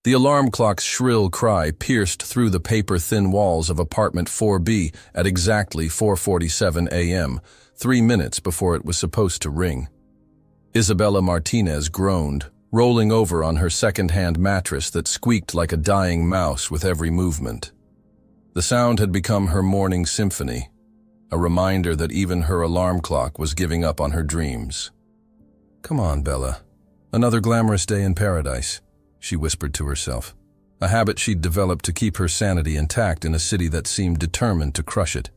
The alarm clock's shrill cry pierced through the paper-thin walls of apartment 4B at exactly 4:47 a.m., 3 minutes before it was supposed to ring. Isabella Martinez groaned, rolling over on her second-hand mattress that squeaked like a dying mouse with every movement. The sound had become her morning symphony, a reminder that even her alarm clock was giving up on her dreams. "Come on, Bella. Another glamorous day in paradise," she whispered to herself, a habit she'd developed to keep her sanity intact in a city that seemed determined to crush it.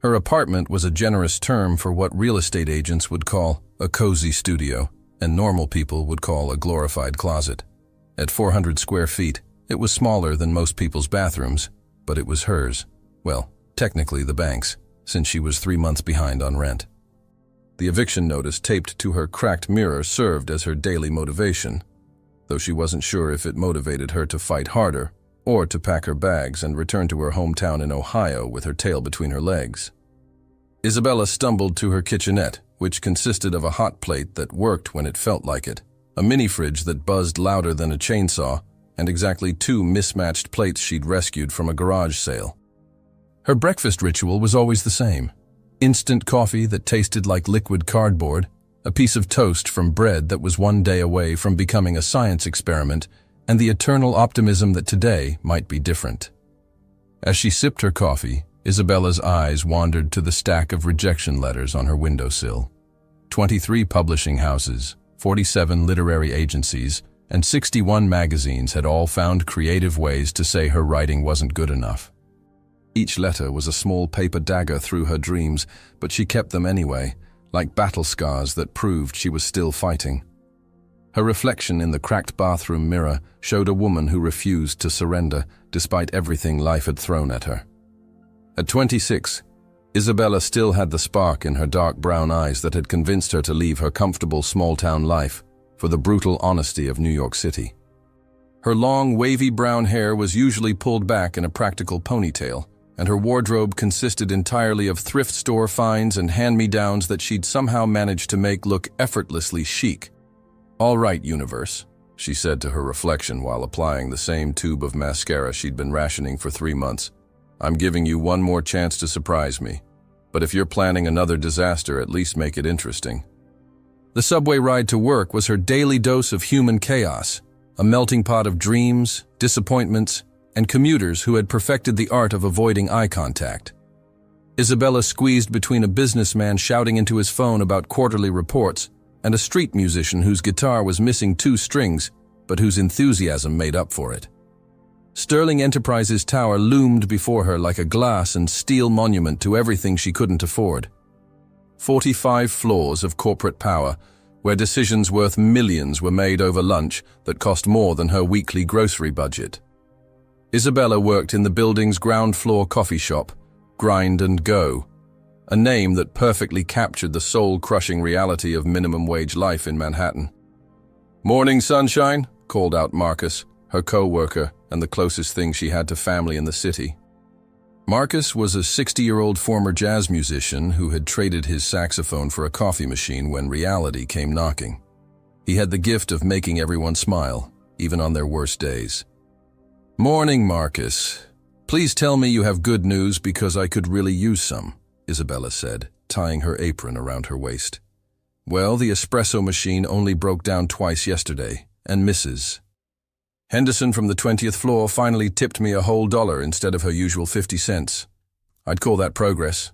Her apartment was a generous term for what real estate agents would call a cozy studio, and normal people would call a glorified closet. At 400 square feet, it was smaller than most people's bathrooms, but it was hers. Well, technically the bank's, since she was 3 months behind on rent. The eviction notice taped to her cracked mirror served as her daily motivation, though she wasn't sure if it motivated her to fight harder or to pack her bags and return to her hometown in Ohio with her tail between her legs. Isabella stumbled to her kitchenette, which consisted of a hot plate that worked when it felt like it, a mini-fridge that buzzed louder than a chainsaw, and exactly 2 mismatched plates she'd rescued from a garage sale. Her breakfast ritual was always the same: instant coffee that tasted like liquid cardboard, a piece of toast from bread that was one day away from becoming a science experiment, and the eternal optimism that today might be different. As she sipped her coffee, Isabella's eyes wandered to the stack of rejection letters on her windowsill. 23 publishing houses, 47 literary agencies, and 61 magazines had all found creative ways to say her writing wasn't good enough. Each letter was a small paper dagger through her dreams, but she kept them anyway, like battle scars that proved she was still fighting. Her reflection in the cracked bathroom mirror showed a woman who refused to surrender despite everything life had thrown at her. At 26, Isabella still had the spark in her dark brown eyes that had convinced her to leave her comfortable small-town life for the brutal honesty of New York City. Her long, wavy brown hair was usually pulled back in a practical ponytail, and her wardrobe consisted entirely of thrift store finds and hand-me-downs that she'd somehow managed to make look effortlessly chic. "All right, universe," she said to her reflection while applying the same tube of mascara she'd been rationing for 3 months. "I'm giving you one more chance to surprise me. But if you're planning another disaster, at least make it interesting." The subway ride to work was her daily dose of human chaos, a melting pot of dreams, disappointments, and commuters who had perfected the art of avoiding eye contact. Isabella squeezed between a businessman shouting into his phone about quarterly reports and a street musician whose guitar was missing 2 strings, but whose enthusiasm made up for it. Sterling Enterprises Tower loomed before her like a glass and steel monument to everything she couldn't afford. 45 floors of corporate power, where decisions worth millions were made over lunch that cost more than her weekly grocery budget. Isabella worked in the building's ground-floor coffee shop, Grind and Go, a name that perfectly captured the soul-crushing reality of minimum-wage life in Manhattan. "Morning, sunshine," called out Marcus, her co-worker and the closest thing she had to family in the city. Marcus was a 60-year-old former jazz musician who had traded his saxophone for a coffee machine when reality came knocking. He had the gift of making everyone smile, even on their worst days. "Morning, Marcus. Please tell me you have good news because I could really use some," Isabella said, tying her apron around her waist. "Well, the espresso machine only broke down twice yesterday, and Mrs. Henderson from the 20th floor finally tipped me a whole $1 instead of her usual 50 cents. I'd call that progress."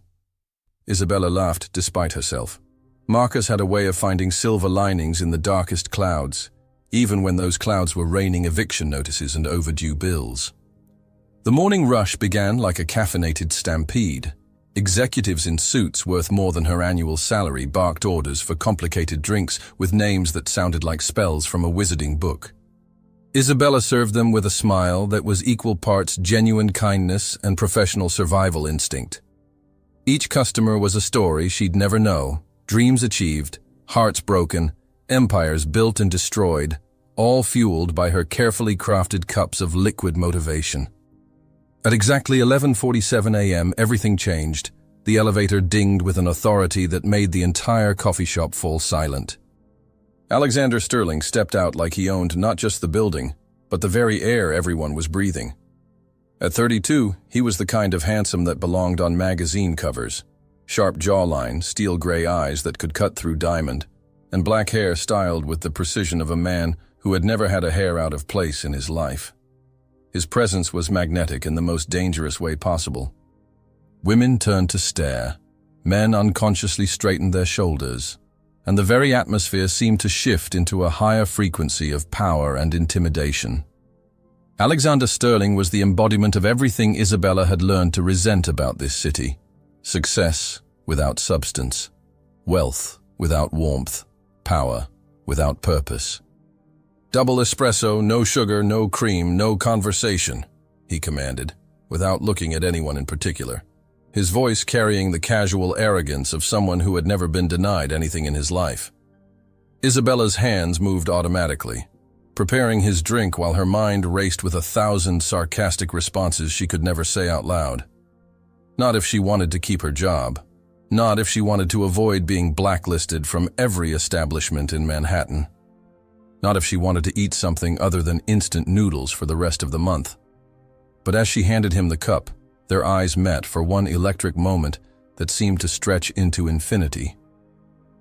Isabella laughed despite herself. Marcus had a way of finding silver linings in the darkest clouds, even when those clouds were raining eviction notices and overdue bills. The morning rush began like a caffeinated stampede. Executives in suits worth more than her annual salary barked orders for complicated drinks with names that sounded like spells from a wizarding book. Isabella served them with a smile that was equal parts genuine kindness and professional survival instinct. Each customer was a story she'd never know, dreams achieved, hearts broken, empires built and destroyed, all fueled by her carefully crafted cups of liquid motivation. At exactly 11:47 a.m., everything changed. The elevator dinged with an authority that made the entire coffee shop fall silent. Alexander Sterling stepped out like he owned not just the building, but the very air everyone was breathing. At 32, he was the kind of handsome that belonged on magazine covers. Sharp jawline, steel gray eyes that could cut through diamond, and black hair styled with the precision of a man who had never had a hair out of place in his life. His presence was magnetic in the most dangerous way possible. Women turned to stare, men unconsciously straightened their shoulders, and the very atmosphere seemed to shift into a higher frequency of power and intimidation. Alexander Sterling was the embodiment of everything Isabella had learned to resent about this city. Success without substance, wealth without warmth, power without purpose. "Double espresso, no sugar, no cream, no conversation," he commanded, without looking at anyone in particular, his voice carrying the casual arrogance of someone who had never been denied anything in his life. Isabella's hands moved automatically, preparing his drink while her mind raced with 1,000 sarcastic responses she could never say out loud. Not if she wanted to keep her job. Not if she wanted to avoid being blacklisted from every establishment in Manhattan. Not if she wanted to eat something other than instant noodles for the rest of the month. But as she handed him the cup, their eyes met for one electric moment that seemed to stretch into infinity.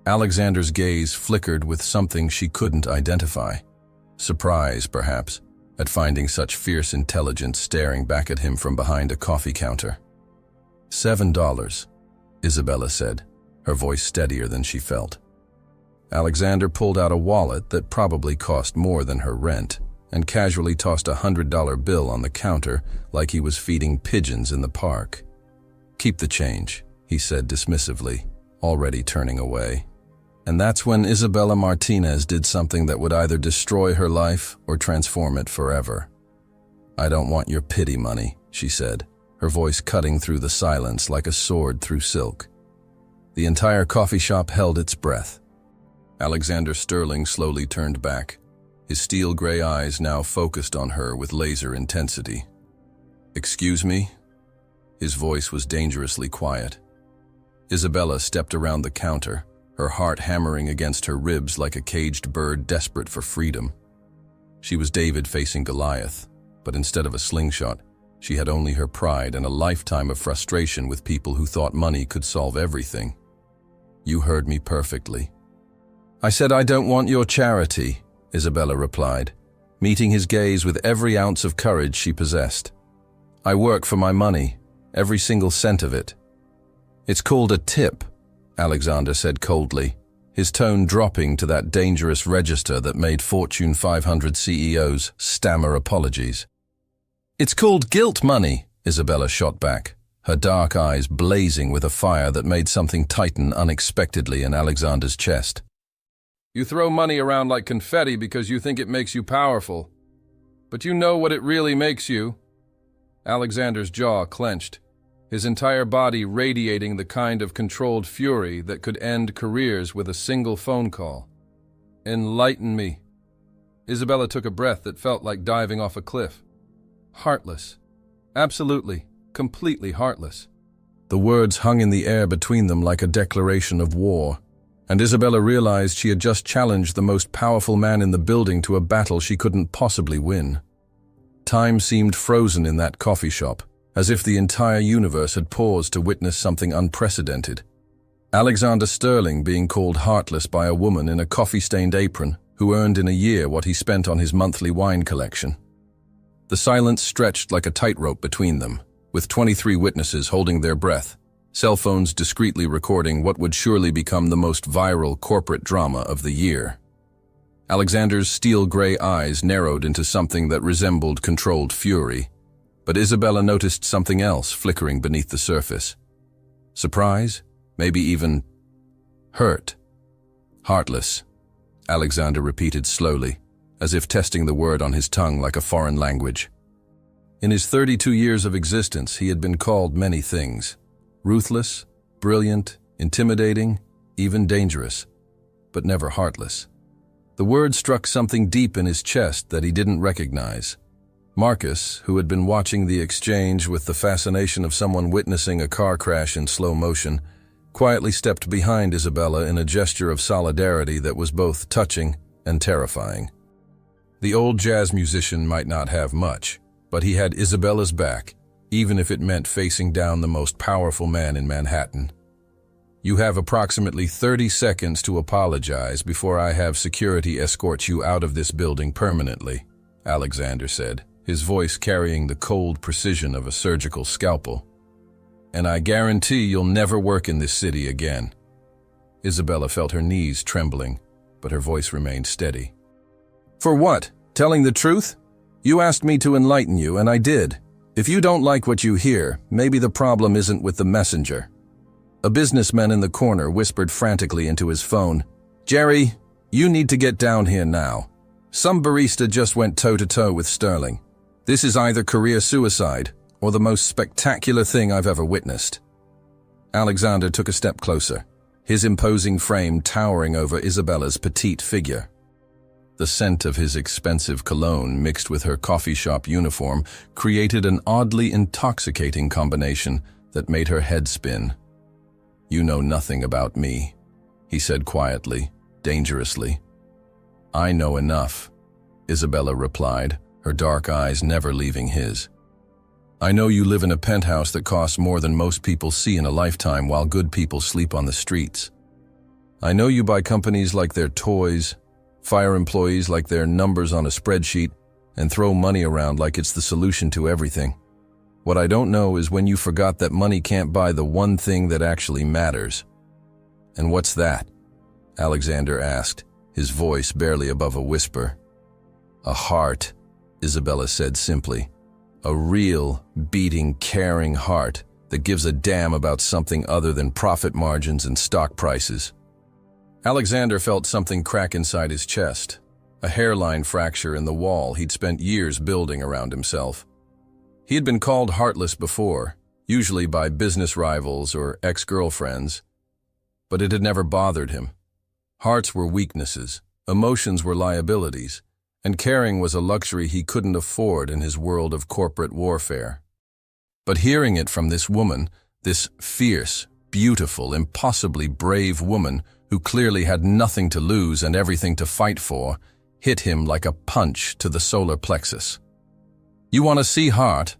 Alexander's gaze flickered with something she couldn't identify. Surprise, perhaps, at finding such fierce intelligence staring back at him from behind a coffee counter. $7, Isabella said, her voice steadier than she felt. Alexander pulled out a wallet that probably cost more than her rent and casually tossed a $100 bill on the counter like he was feeding pigeons in the park. "Keep the change," he said dismissively, already turning away. And that's when Isabella Martinez did something that would either destroy her life or transform it forever. "I don't want your pity money," she said, her voice cutting through the silence like a sword through silk. The entire coffee shop held its breath. Alexander Sterling slowly turned back, his steel gray eyes now focused on her with laser intensity. "Excuse me?" His voice was dangerously quiet. Isabella stepped around the counter, her heart hammering against her ribs like a caged bird desperate for freedom. She was David facing Goliath, but instead of a slingshot, she had only her pride and a lifetime of frustration with people who thought money could solve everything. "You heard me perfectly." "I said I don't want your charity," Isabella replied, meeting his gaze with every ounce of courage she possessed. "I work for my money, every single cent of it." "It's called a tip," Alexander said coldly, his tone dropping to that dangerous register that made Fortune 500 CEOs stammer apologies. "It's called guilt money," Isabella shot back, her dark eyes blazing with a fire that made something tighten unexpectedly in Alexander's chest. "You throw money around like confetti because you think it makes you powerful. But you know what it really makes you." Alexander's jaw clenched, his entire body radiating the kind of controlled fury that could end careers with a single phone call. "Enlighten me." Isabella took a breath that felt like diving off a cliff. Heartless. Absolutely, completely heartless. The words hung in the air between them like a declaration of war, and Isabella realized she had just challenged the most powerful man in the building to a battle she couldn't possibly win. Time seemed frozen in that coffee shop, as if the entire universe had paused to witness something unprecedented. Alexander Sterling being called heartless by a woman in a coffee-stained apron who earned in a year what he spent on his monthly wine collection. The silence stretched like a tightrope between them, with 23 witnesses holding their breath, cell phones discreetly recording what would surely become the most viral corporate drama of the year. Alexander's steel-gray eyes narrowed into something that resembled controlled fury, but Isabella noticed something else flickering beneath the surface. Surprise? Maybe even hurt. "Heartless," Alexander repeated slowly, as if testing the word on his tongue like a foreign language. In his 32 years of existence, he had been called many things. Ruthless, brilliant, intimidating, even dangerous, but never heartless. The word struck something deep in his chest that he didn't recognize. Marcus, who had been watching the exchange with the fascination of someone witnessing a car crash in slow motion, quietly stepped behind Isabella in a gesture of solidarity that was both touching and terrifying. The old jazz musician might not have much, but he had Isabella's back, even if it meant facing down the most powerful man in Manhattan. You have approximately 30 seconds to apologize before I have security escort you out of this building permanently, Alexander said, his voice carrying the cold precision of a surgical scalpel. And I guarantee you'll never work in this city again. Isabella felt her knees trembling, but her voice remained steady. For what? Telling the truth? You asked me to enlighten you, and I did. If you don't like what you hear, maybe the problem isn't with the messenger. A businessman in the corner whispered frantically into his phone, Jerry, you need to get down here now. Some barista just went toe-to-toe with Sterling. This is either career suicide or the most spectacular thing I've ever witnessed. Alexander took a step closer, his imposing frame towering over Isabella's petite figure. The scent of his expensive cologne mixed with her coffee shop uniform created an oddly intoxicating combination that made her head spin. You know nothing about me, he said quietly, dangerously. I know enough, Isabella replied, her dark eyes never leaving his. I know you live in a penthouse that costs more than most people see in a lifetime while good people sleep on the streets. I know you buy companies like they're toys, fire employees like they're numbers on a spreadsheet, and throw money around like it's the solution to everything. What I don't know is when you forgot that money can't buy the one thing that actually matters. And what's that? Alexander asked, his voice barely above a whisper. A heart, Isabella said simply. A real, beating, caring heart that gives a damn about something other than profit margins and stock prices. Alexander felt something crack inside his chest, a hairline fracture in the wall he'd spent years building around himself. He had been called heartless before, usually by business rivals or ex-girlfriends, but it had never bothered him. Hearts were weaknesses, emotions were liabilities, and caring was a luxury he couldn't afford in his world of corporate warfare. But hearing it from this woman, this fierce, beautiful, impossibly brave woman who clearly had nothing to lose and everything to fight for, hit him like a punch to the solar plexus. You want to see heart?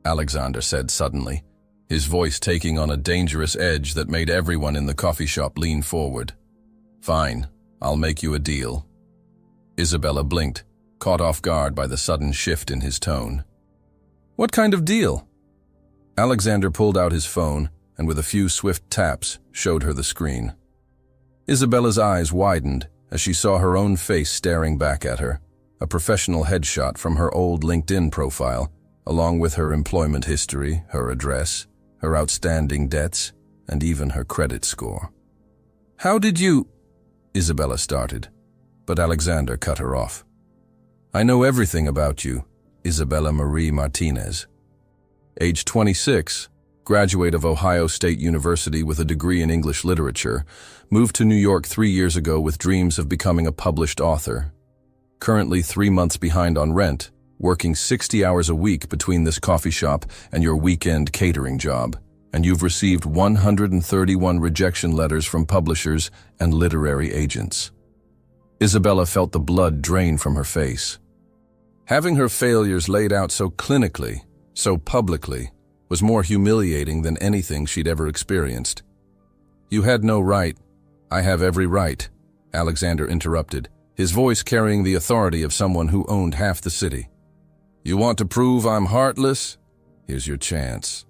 Alexander said suddenly, his voice taking on a dangerous edge that made everyone in the coffee shop lean forward. Fine, I'll make you a deal. Isabella blinked, caught off guard by the sudden shift in his tone. What kind of deal? Alexander pulled out his phone and with a few swift taps showed her the screen. Isabella's eyes widened as she saw her own face staring back at her, a professional headshot from her old LinkedIn profile, along with her employment history, her address, her outstanding debts, and even her credit score. How did you... Isabella started, but Alexander cut her off. I know everything about you, Isabella Marie Martinez. Age 26, graduate of Ohio State University with a degree in English literature, moved to New York 3 years ago with dreams of becoming a published author. Currently 3 months behind on rent, working 60 hours a week between this coffee shop and your weekend catering job, and you've received 131 rejection letters from publishers and literary agents. Isabella felt the blood drain from her face. Having her failures laid out so clinically, so publicly, was more humiliating than anything she'd ever experienced. You had no right. I have every right, Alexander interrupted, his voice carrying the authority of someone who owned half the city. You want to prove I'm heartless? Here's your chance.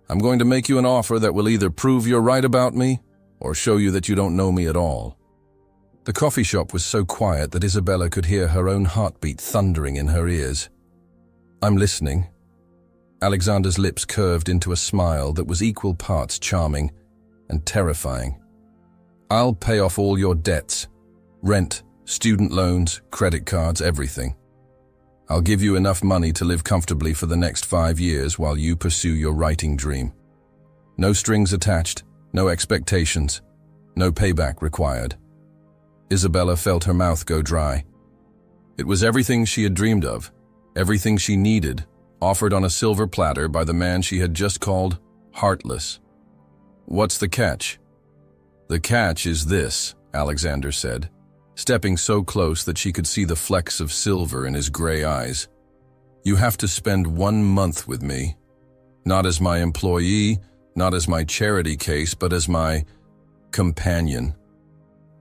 I'm going to make you an offer that will either prove you're right about me or show you that you don't know me at all. The coffee shop was so quiet that Isabella could hear her own heartbeat thundering in her ears. I'm listening. Alexander's lips curved into a smile that was equal parts charming and terrifying. I'll pay off all your debts. Rent, student loans, credit cards, everything. I'll give you enough money to live comfortably for the next 5 years while you pursue your writing dream. No strings attached, no expectations, no payback required. Isabella felt her mouth go dry. It was everything she had dreamed of, everything she needed, offered on a silver platter by the man she had just called heartless. What's the catch? The catch is this, Alexander said. stepping so close that she could see the flecks of silver in his gray eyes. "You have to spend 1 month with me. Not as my employee, not as my charity case, but as my companion.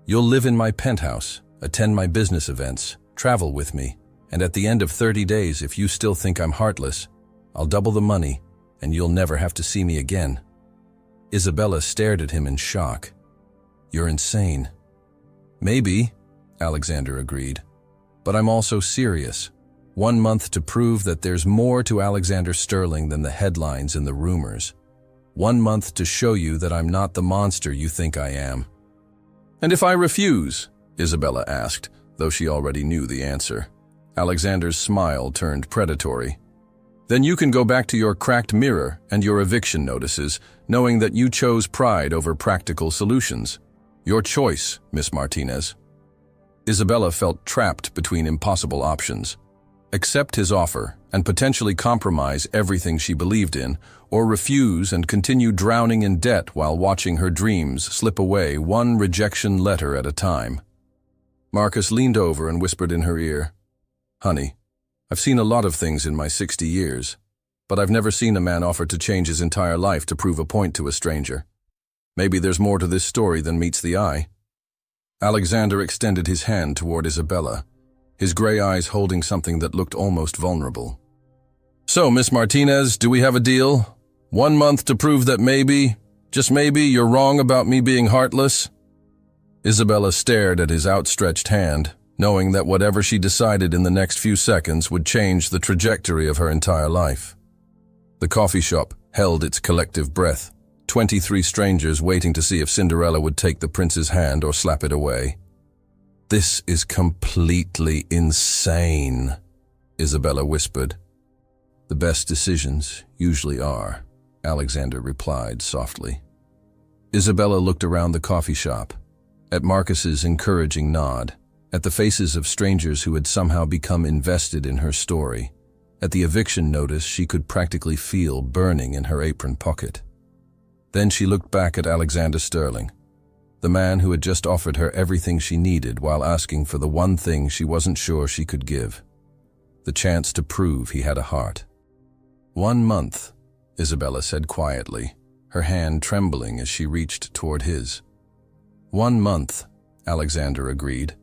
You'll live in my penthouse, attend my business events, travel with me, and at the end of 30 days, if you still think I'm heartless, I'll double the money, and you'll never have to see me again." Isabella stared at him in shock. "You're insane." "Maybe," Alexander agreed, "but I'm also serious. 1 month to prove that there's more to Alexander Sterling than the headlines and the rumors. 1 month to show you that I'm not the monster you think I am." "And if I refuse?" Isabella asked, though she already knew the answer. Alexander's smile turned predatory. "Then you can go back to your cracked mirror and your eviction notices, knowing that you chose pride over practical solutions. Your choice, Miss Martinez." Isabella felt trapped between impossible options. Accept his offer and potentially compromise everything she believed in, or refuse and continue drowning in debt while watching her dreams slip away one rejection letter at a time. Marcus leaned over and whispered in her ear, "Honey, I've seen a lot of things in my 60 years, but I've never seen a man offer to change his entire life to prove a point to a stranger. Maybe there's more to this story than meets the eye." Alexander extended his hand toward Isabella, his gray eyes holding something that looked almost vulnerable. "So, Miss Martinez, do we have a deal? 1 month to prove that maybe, just maybe, you're wrong about me being heartless?" Isabella stared at his outstretched hand, knowing that whatever she decided in the next few seconds would change the trajectory of her entire life. The coffee shop held its collective breath, 23 strangers waiting to see if Cinderella would take the prince's hand or slap it away. "This is completely insane," Isabella whispered. "The best decisions usually are," Alexander replied softly. Isabella looked around the coffee shop, at Marcus's encouraging nod, at the faces of strangers who had somehow become invested in her story, at the eviction notice she could practically feel burning in her apron pocket. Then she looked back at Alexander Sterling, the man who had just offered her everything she needed while asking for the one thing she wasn't sure she could give, the chance to prove he had a heart. 1 month, Isabella said quietly, her hand trembling as she reached toward his. 1 month, Alexander agreed,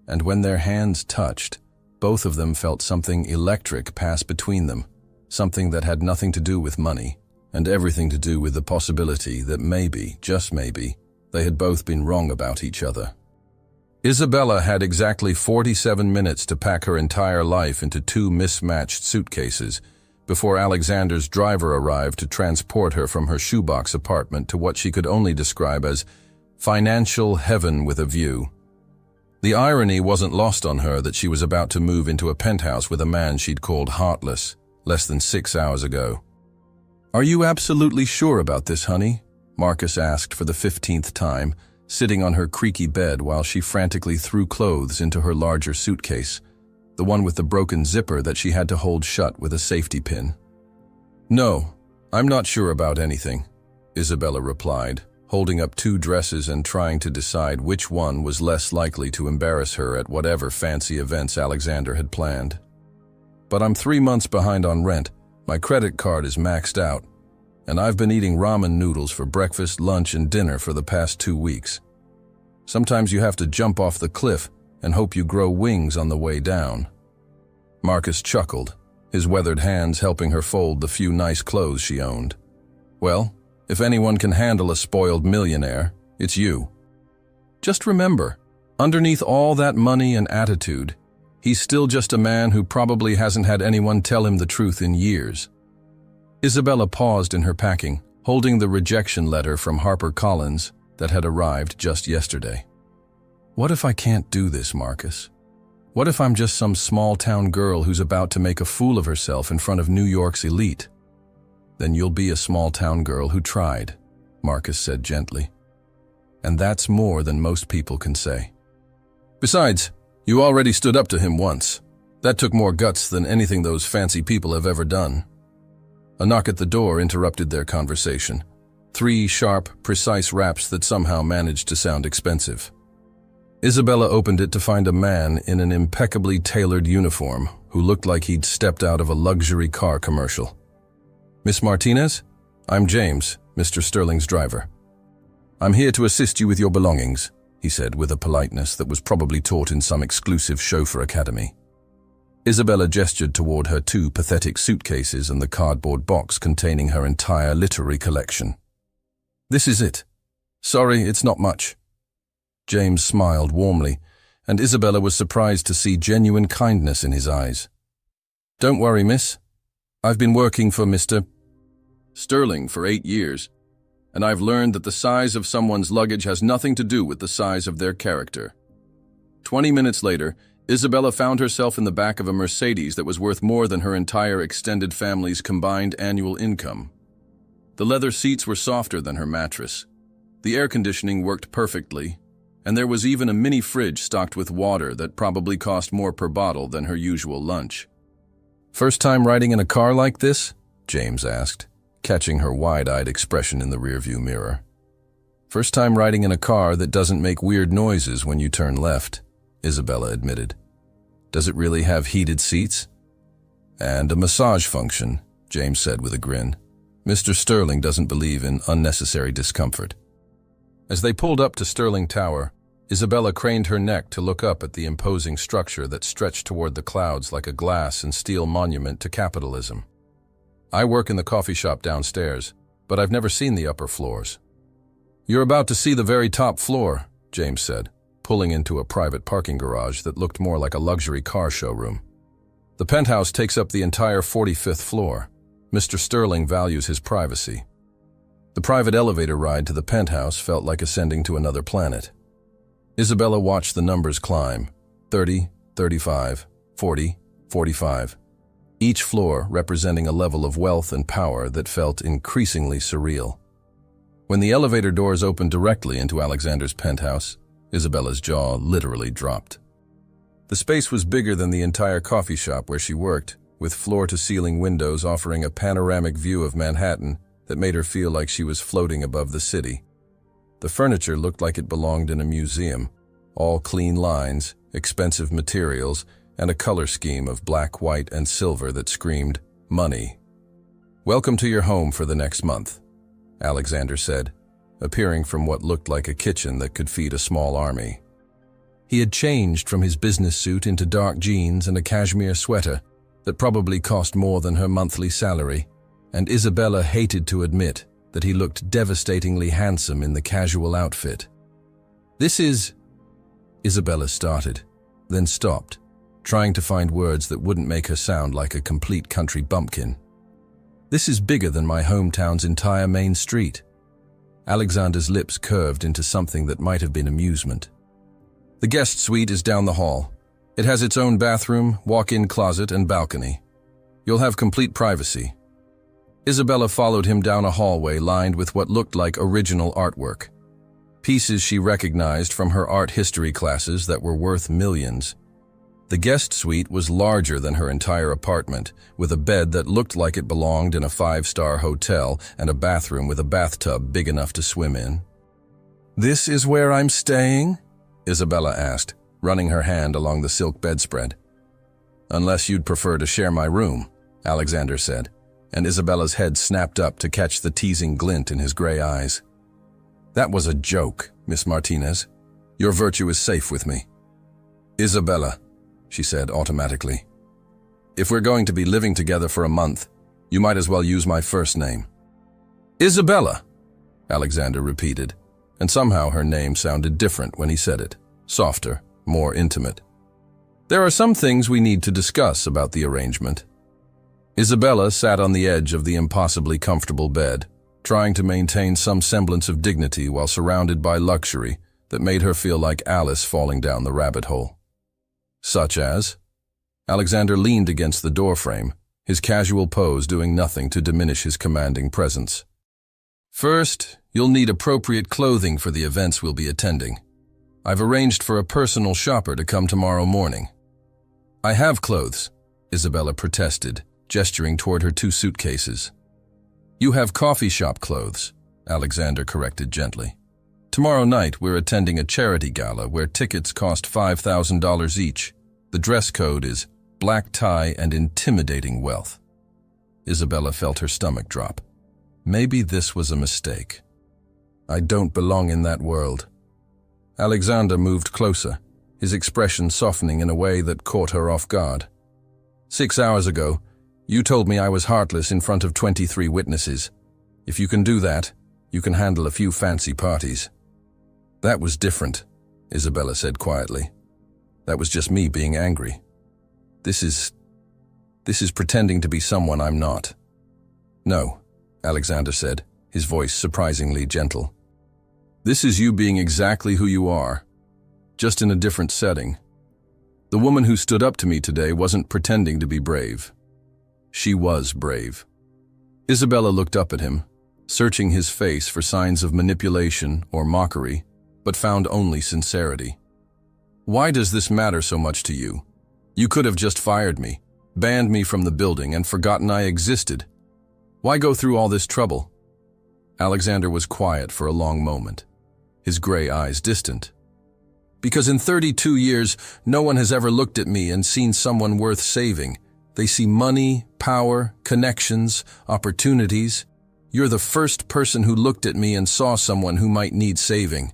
and when their hands touched, both of them felt something electric pass between them, something that had nothing to do with money, and everything to do with the possibility that maybe, just maybe, they had both been wrong about each other. Isabella had exactly 47 minutes to pack her entire life into 2 mismatched suitcases before Alexander's driver arrived to transport her from her shoebox apartment to what she could only describe as financial heaven with a view. The irony wasn't lost on her that she was about to move into a penthouse with a man she'd called heartless less than 6 hours ago. "Are you absolutely sure about this, honey?" Marcus asked for the 15th time, sitting on her creaky bed while she frantically threw clothes into her larger suitcase, the one with the broken zipper that she had to hold shut with a safety pin. "No, I'm not sure about anything," Isabella replied, holding up 2 dresses and trying to decide which one was less likely to embarrass her at whatever fancy events Alexander had planned. "But I'm 3 months behind on rent, my credit card is maxed out, and I've been eating ramen noodles for breakfast, lunch, and dinner for the past 2 weeks. Sometimes you have to jump off the cliff and hope you grow wings on the way down." Marcus chuckled, his weathered hands helping her fold the few nice clothes she owned. "Well, if anyone can handle a spoiled millionaire, it's you. Just remember, underneath all that money and attitude, he's still just a man who probably hasn't had anyone tell him the truth in years." Isabella paused in her packing, holding the rejection letter from HarperCollins that had arrived just yesterday. "What if I can't do this, Marcus? What if I'm just some small-town girl who's about to make a fool of herself in front of New York's elite?" "Then you'll be a small-town girl who tried," Marcus said gently. "And that's more than most people can say. Besides, you already stood up to him once. That took more guts than anything those fancy people have ever done." A knock at the door interrupted their conversation. 3 sharp, precise raps that somehow managed to sound expensive. Isabella opened it to find a man in an impeccably tailored uniform who looked like he'd stepped out of a luxury car commercial. "Miss Martinez? I'm James, Mr. Sterling's driver. I'm here to assist you with your belongings," he said with a politeness that was probably taught in some exclusive chauffeur academy. Isabella gestured toward her two pathetic suitcases and the cardboard box containing her entire literary collection. "This is it. Sorry, it's not much." James smiled warmly, and Isabella was surprised to see genuine kindness in his eyes. "Don't worry, miss. I've been working for Mr. Sterling for 8 years, and I've learned that the size of someone's luggage has nothing to do with the size of their character." 20 minutes later, Isabella found herself in the back of a Mercedes that was worth more than her entire extended family's combined annual income. The leather seats were softer than her mattress. The air conditioning worked perfectly, and there was even a mini fridge stocked with water that probably cost more per bottle than her usual lunch. "First time riding in a car like this?" James asked, catching her wide-eyed expression in the rearview mirror. "First time riding in a car that doesn't make weird noises when you turn left," Isabella admitted. "Does it really have heated seats?" "And a massage function," James said with a grin. "Mr. Sterling doesn't believe in unnecessary discomfort." As they pulled up to Sterling Tower, Isabella craned her neck to look up at the imposing structure that stretched toward the clouds like a glass and steel monument to capitalism. "I work in the coffee shop downstairs, but I've never seen the upper floors." "You're about to see the very top floor," James said, pulling into a private parking garage that looked more like a luxury car showroom. "The penthouse takes up the entire 45th floor. Mr. Sterling values his privacy." The private elevator ride to the penthouse felt like ascending to another planet. Isabella watched the numbers climb: 30, 35, 40, 45. Each floor representing a level of wealth and power that felt increasingly surreal. When the elevator doors opened directly into Alexander's penthouse, Isabella's jaw literally dropped. The space was bigger than the entire coffee shop where she worked, with floor-to-ceiling windows offering a panoramic view of Manhattan that made her feel like she was floating above the city. The furniture looked like it belonged in a museum, all clean lines, expensive materials, and a color scheme of black, white, and silver that screamed, "Money." "Welcome to your home for the next month," Alexander said, appearing from what looked like a kitchen that could feed a small army. He had changed from his business suit into dark jeans and a cashmere sweater that probably cost more than her monthly salary, and Isabella hated to admit that he looked devastatingly handsome in the casual outfit. "This is—" Isabella started, then stopped, trying to find words that wouldn't make her sound like a complete country bumpkin. "This is bigger than my hometown's entire main street." Alexander's lips curved into something that might have been amusement. "The guest suite is down the hall. It has its own bathroom, walk-in closet, and balcony. You'll have complete privacy." Isabella followed him down a hallway lined with what looked like original artwork. Pieces she recognized from her art history classes that were worth millions. The guest suite was larger than her entire apartment, with a bed that looked like it belonged in a 5-star hotel and a bathroom with a bathtub big enough to swim in. "This is where I'm staying?" Isabella asked, running her hand along the silk bedspread. "Unless you'd prefer to share my room," Alexander said, and Isabella's head snapped up to catch the teasing glint in his gray eyes. "That was a joke, Miss Martinez. Your virtue is safe with me." "Isabella," she said automatically. "If we're going to be living together for a month, you might as well use my first name." "Isabella," Alexander repeated, and somehow her name sounded different when he said it, softer, more intimate. "There are some things we need to discuss about the arrangement." Isabella sat on the edge of the impossibly comfortable bed, trying to maintain some semblance of dignity while surrounded by luxury that made her feel like Alice falling down the rabbit hole. "Such as?" Alexander leaned against the doorframe, his casual pose doing nothing to diminish his commanding presence. "First, you'll need appropriate clothing for the events we'll be attending. I've arranged for a personal shopper to come tomorrow morning." "I have clothes," Isabella protested, gesturing toward her 2 suitcases. "You have coffee shop clothes," Alexander corrected gently. Tomorrow night, we're attending a charity gala where tickets cost $5,000 each. The dress code is black tie and intimidating wealth. Isabella felt her stomach drop. Maybe this was a mistake. I don't belong in that world. Alexander moved closer, his expression softening in a way that caught her off guard. 6 hours ago, you told me I was heartless in front of 23 witnesses. If you can do that, you can handle a few fancy parties. That was different, Isabella said quietly. That was just me being angry. This is pretending to be someone I'm not. No, Alexander said, his voice surprisingly gentle. This is you being exactly who you are, just in a different setting. The woman who stood up to me today wasn't pretending to be brave. She was brave. Isabella looked up at him, searching his face for signs of manipulation or mockery, but found only sincerity. Why does this matter so much to you? You could have just fired me, banned me from the building, and forgotten I existed. Why go through all this trouble? Alexander was quiet for a long moment, his gray eyes distant. Because in 32 years, no one has ever looked at me and seen someone worth saving. They see money, power, connections, opportunities. You're the first person who looked at me and saw someone who might need saving.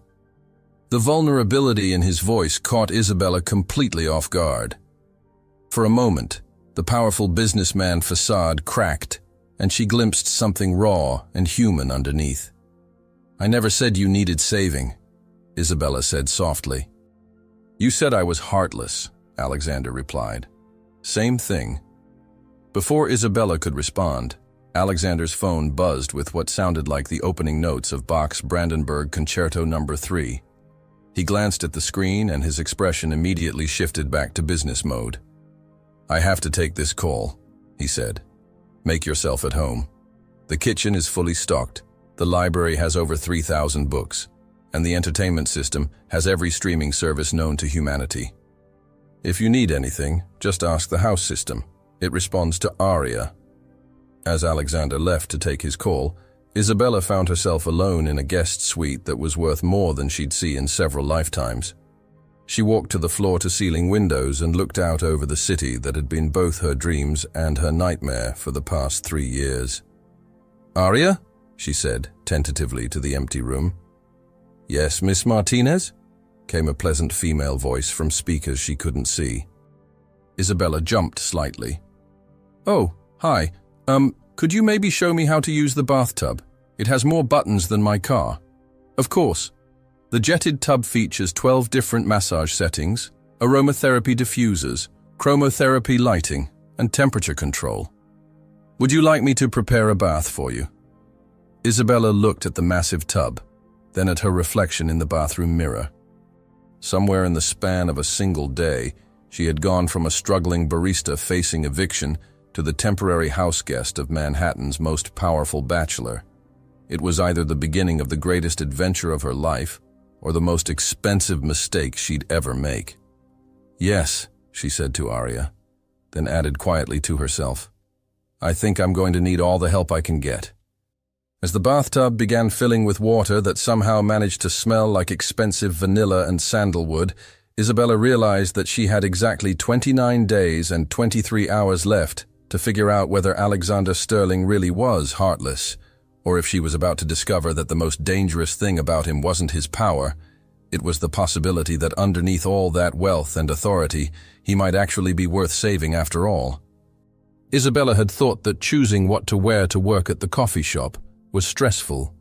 The vulnerability in his voice caught Isabella completely off guard. For a moment, the powerful businessman facade cracked, and she glimpsed something raw and human underneath. I never said you needed saving, Isabella said softly. You said I was heartless, Alexander replied. Same thing. Before Isabella could respond, Alexander's phone buzzed with what sounded like the opening notes of Bach's Brandenburg Concerto No. 3. He glanced at the screen and his expression immediately shifted back to business mode. I have to take this call, he said. Make yourself at home. The kitchen is fully stocked, the library has over 3,000 books, and the entertainment system has every streaming service known to humanity. If you need anything, just ask the house system. It responds to Aria. As Alexander left to take his call, Isabella found herself alone in a guest suite that was worth more than she'd see in several lifetimes. She walked to the floor-to-ceiling windows and looked out over the city that had been both her dreams and her nightmare for the past 3 years. Aria? She said, tentatively to the empty room. Yes, Miss Martinez? Came a pleasant female voice from speakers she couldn't see. Isabella jumped slightly. Oh, hi. Could you maybe show me how to use the bathtub? It has more buttons than my car. Of course. The jetted tub features 12 different massage settings, aromatherapy diffusers, chromotherapy lighting, and temperature control. Would you like me to prepare a bath for you? Isabella looked at the massive tub, then at her reflection in the bathroom mirror. Somewhere in the span of a single day, she had gone from a struggling barista facing eviction to the temporary house guest of Manhattan's most powerful bachelor. It was either the beginning of the greatest adventure of her life or the most expensive mistake she'd ever make. Yes, she said to Aria, then added quietly to herself, I think I'm going to need all the help I can get. As the bathtub began filling with water that somehow managed to smell like expensive vanilla and sandalwood, Isabella realized that she had exactly 29 days and 23 hours left to figure out whether Alexander Sterling really was heartless, or if she was about to discover that the most dangerous thing about him wasn't his power, it was the possibility that underneath all that wealth and authority, he might actually be worth saving after all. Isabella had thought that choosing what to wear to work at the coffee shop was stressful.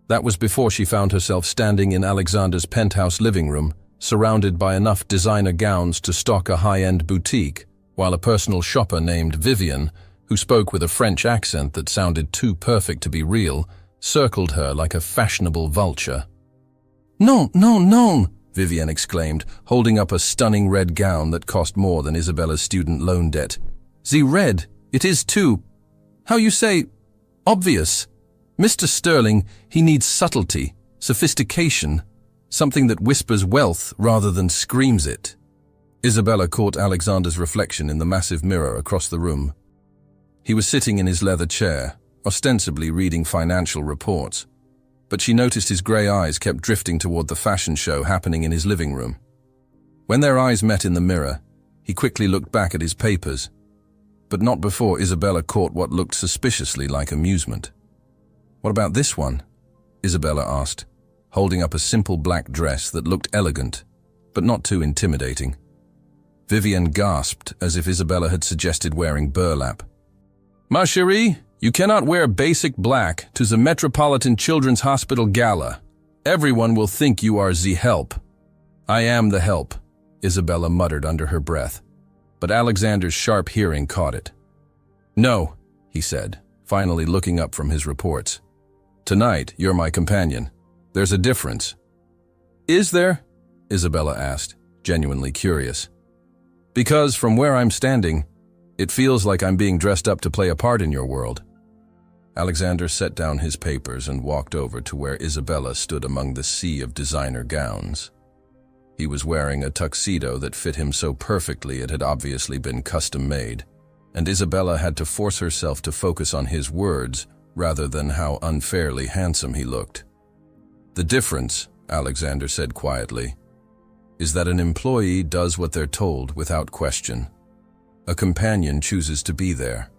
That was before she found herself standing in Alexander's penthouse living room, surrounded by enough designer gowns to stock a high-end boutique, while a personal shopper named Vivian, who spoke with a French accent that sounded too perfect to be real, circled her like a fashionable vulture. "Non, non, non!" Vivian exclaimed, holding up a stunning red gown that cost more than Isabella's student loan debt. "The red, it is too, how you say, obvious. Mr. Sterling, he needs subtlety, sophistication, something that whispers wealth rather than screams it." Isabella caught Alexander's reflection in the massive mirror across the room. He was sitting in his leather chair, ostensibly reading financial reports, but she noticed his grey eyes kept drifting toward the fashion show happening in his living room. When their eyes met in the mirror, he quickly looked back at his papers, but not before Isabella caught what looked suspiciously like amusement. "What about this one?" Isabella asked, holding up a simple black dress that looked elegant, but not too intimidating. Vivienne gasped as if Isabella had suggested wearing burlap. "Ma chérie, you cannot wear basic black to the Metropolitan Children's Hospital Gala. Everyone will think you are the help." "I am the help," Isabella muttered under her breath, but Alexander's sharp hearing caught it. "No," he said, finally looking up from his reports. "Tonight, you're my companion. There's a difference." "Is there?" Isabella asked, genuinely curious. "Because from where I'm standing, it feels like I'm being dressed up to play a part in your world." Alexander set down his papers and walked over to where Isabella stood among the sea of designer gowns. He was wearing a tuxedo that fit him so perfectly it had obviously been custom-made, and Isabella had to force herself to focus on his words rather than how unfairly handsome he looked. "The difference," Alexander said quietly, "is that an employee does what they're told without question. A companion chooses to be there."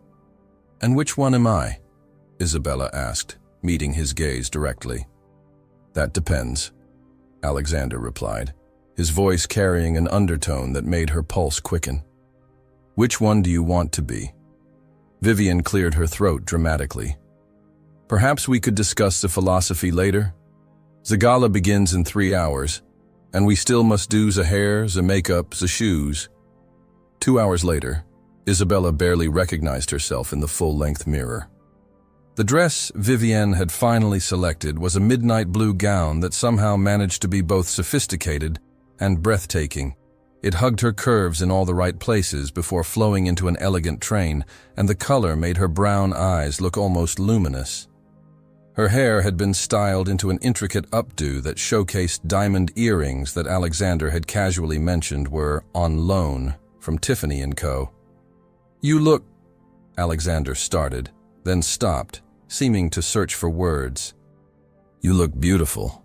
"And which one am I?" Isabella asked, meeting his gaze directly. "That depends," Alexander replied, his voice carrying an undertone that made her pulse quicken. "Which one do you want to be?" Vivienne cleared her throat dramatically. "Perhaps we could discuss the philosophy later. The gala begins in 3 hours, and we still must do the hair, the makeup, the shoes." 2 hours later, Isabella barely recognized herself in the full-length mirror. The dress Vivienne had finally selected was a midnight blue gown that somehow managed to be both sophisticated and breathtaking. It hugged her curves in all the right places before flowing into an elegant train, and the color made her brown eyes look almost luminous. Her hair had been styled into an intricate updo that showcased diamond earrings that Alexander had casually mentioned were on loan from Tiffany & Co. "You look," Alexander started, then stopped, seeming to search for words. "You look beautiful."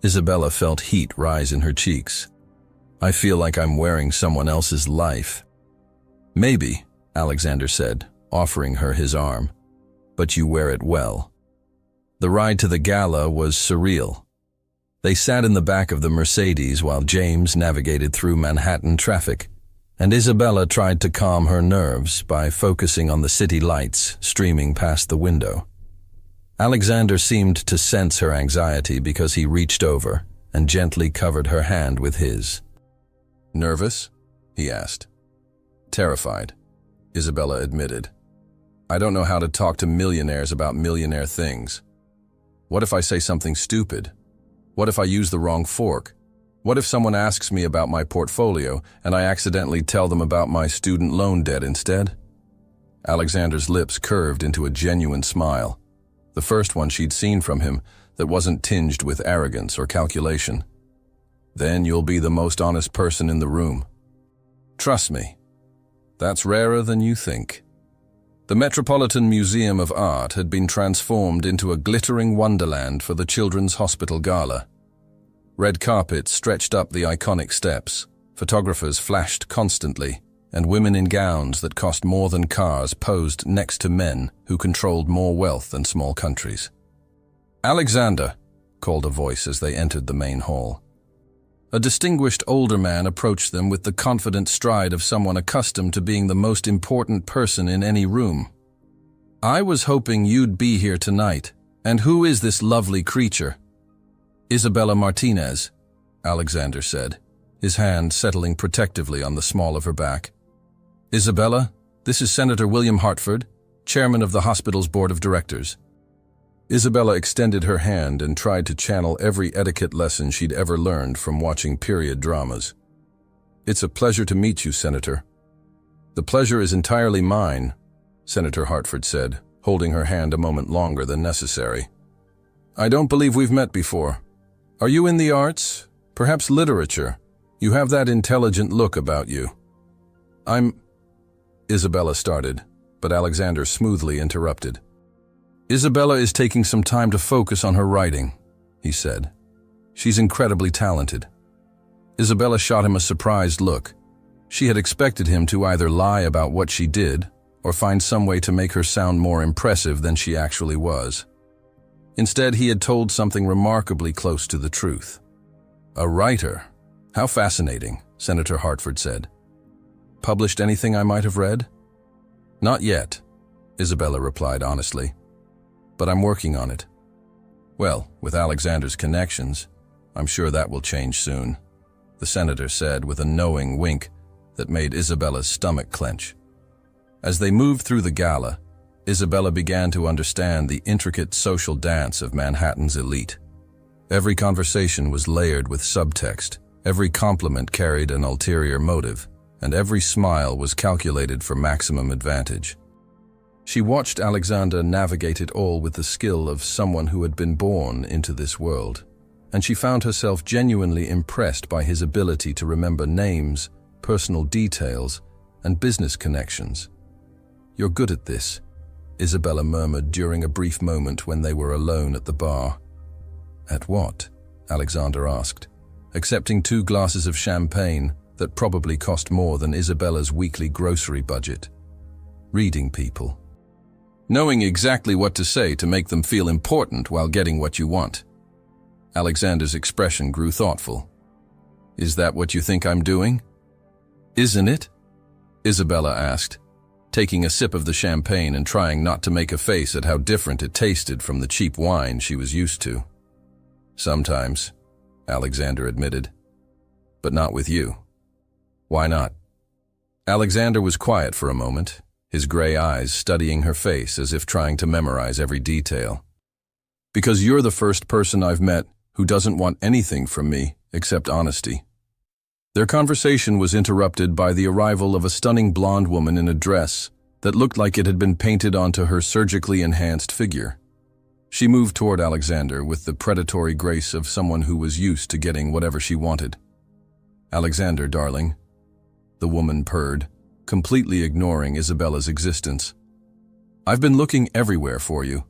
Isabella felt heat rise in her cheeks. "I feel like I'm wearing someone else's life." "Maybe," Alexander said, offering her his arm, "but you wear it well." The ride to the gala was surreal. They sat in the back of the Mercedes while James navigated through Manhattan traffic, and Isabella tried to calm her nerves by focusing on the city lights streaming past the window. Alexander seemed to sense her anxiety because he reached over and gently covered her hand with his. "Nervous?" he asked. "Terrified," Isabella admitted. "I don't know how to talk to millionaires about millionaire things. What if I say something stupid? What if I use the wrong fork? What if someone asks me about my portfolio and I accidentally tell them about my student loan debt instead?" Alexander's lips curved into a genuine smile, the first one she'd seen from him that wasn't tinged with arrogance or calculation. "Then you'll be the most honest person in the room. Trust me, that's rarer than you think." The Metropolitan Museum of Art had been transformed into a glittering wonderland for the Children's Hospital Gala. Red carpets stretched up the iconic steps, photographers flashed constantly, and women in gowns that cost more than cars posed next to men who controlled more wealth than small countries. "Alexander," called a voice as they entered the main hall. A distinguished older man approached them with the confident stride of someone accustomed to being the most important person in any room. "I was hoping you'd be here tonight. And who is this lovely creature?" "Isabella Martinez," Alexander said, his hand settling protectively on the small of her back. "Isabella, this is Senator William Hartford, chairman of the hospital's board of directors." Isabella extended her hand and tried to channel every etiquette lesson she'd ever learned from watching period dramas. "It's a pleasure to meet you, Senator." "The pleasure is entirely mine," Senator Hartford said, holding her hand a moment longer than necessary. "I don't believe we've met before. Are you in the arts? Perhaps literature? You have that intelligent look about you." Isabella started, but Alexander smoothly interrupted. Isabella is taking some time to focus on her writing, he said. She's incredibly talented. Isabella shot him a surprised look. She had expected him to either lie about what she did or find some way to make her sound more impressive than she actually was. Instead, he had told something remarkably close to the truth. A writer? How fascinating, Senator Hartford said. Published anything I might have read? Not yet, Isabella replied honestly. But I'm working on it. Well, with Alexander's connections, I'm sure that will change soon, the senator said with a knowing wink that made Isabella's stomach clench. As they moved through the gala, Isabella began to understand the intricate social dance of Manhattan's elite. Every conversation was layered with subtext, every compliment carried an ulterior motive, and every smile was calculated for maximum advantage. She watched Alexander navigate it all with the skill of someone who had been born into this world, and she found herself genuinely impressed by his ability to remember names, personal details, and business connections. "You're good at this," Isabella murmured during a brief moment when they were alone at the bar. "At what?" Alexander asked, accepting 2 glasses of champagne that probably cost more than Isabella's weekly grocery budget. "Reading people. Knowing exactly what to say to make them feel important while getting what you want." Alexander's expression grew thoughtful. "Is that what you think I'm doing?" "Isn't it?" Isabella asked, taking a sip of the champagne and trying not to make a face at how different it tasted from the cheap wine she was used to. "Sometimes," Alexander admitted. "But not with you." "Why not?" Alexander was quiet for a moment, his gray eyes studying her face as if trying to memorize every detail. "Because you're the first person I've met who doesn't want anything from me except honesty." Their conversation was interrupted by the arrival of a stunning blonde woman in a dress that looked like it had been painted onto her surgically enhanced figure. She moved toward Alexander with the predatory grace of someone who was used to getting whatever she wanted. "Alexander, darling," the woman purred, completely ignoring Isabella's existence. "I've been looking everywhere for you.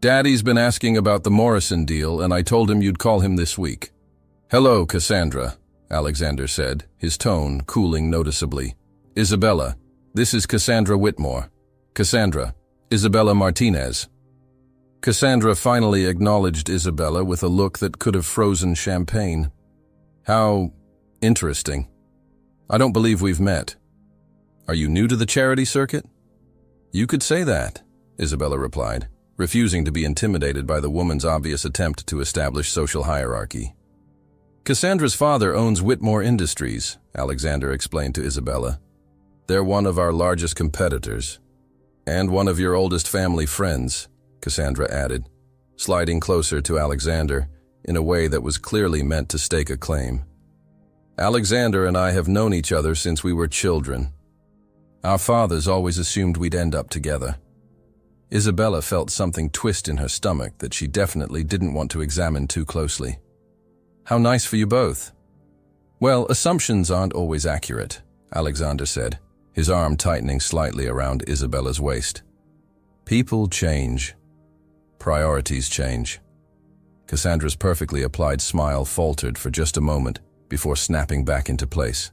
Daddy's been asking about the Morrison deal, and I told him you'd call him this week." "Hello, Cassandra," Alexander said, his tone cooling noticeably. "Isabella, this is Cassandra Whitmore. Cassandra, Isabella Martinez." Cassandra finally acknowledged Isabella with a look that could have frozen champagne. "How interesting. I don't believe we've met. Are you new to the charity circuit?" "You could say that," Isabella replied, refusing to be intimidated by the woman's obvious attempt to establish social hierarchy. "Cassandra's father owns Whitmore Industries," Alexander explained to Isabella. "They're one of our largest competitors. And one of your oldest family friends," Cassandra added, sliding closer to Alexander in a way that was clearly meant to stake a claim. "Alexander and I have known each other since we were children. Our fathers always assumed we'd end up together." Isabella felt something twist in her stomach that she definitely didn't want to examine too closely. "How nice for you both." "Well, assumptions aren't always accurate," Alexander said, his arm tightening slightly around Isabella's waist. "People change. Priorities change." Cassandra's perfectly applied smile faltered for just a moment before snapping back into place.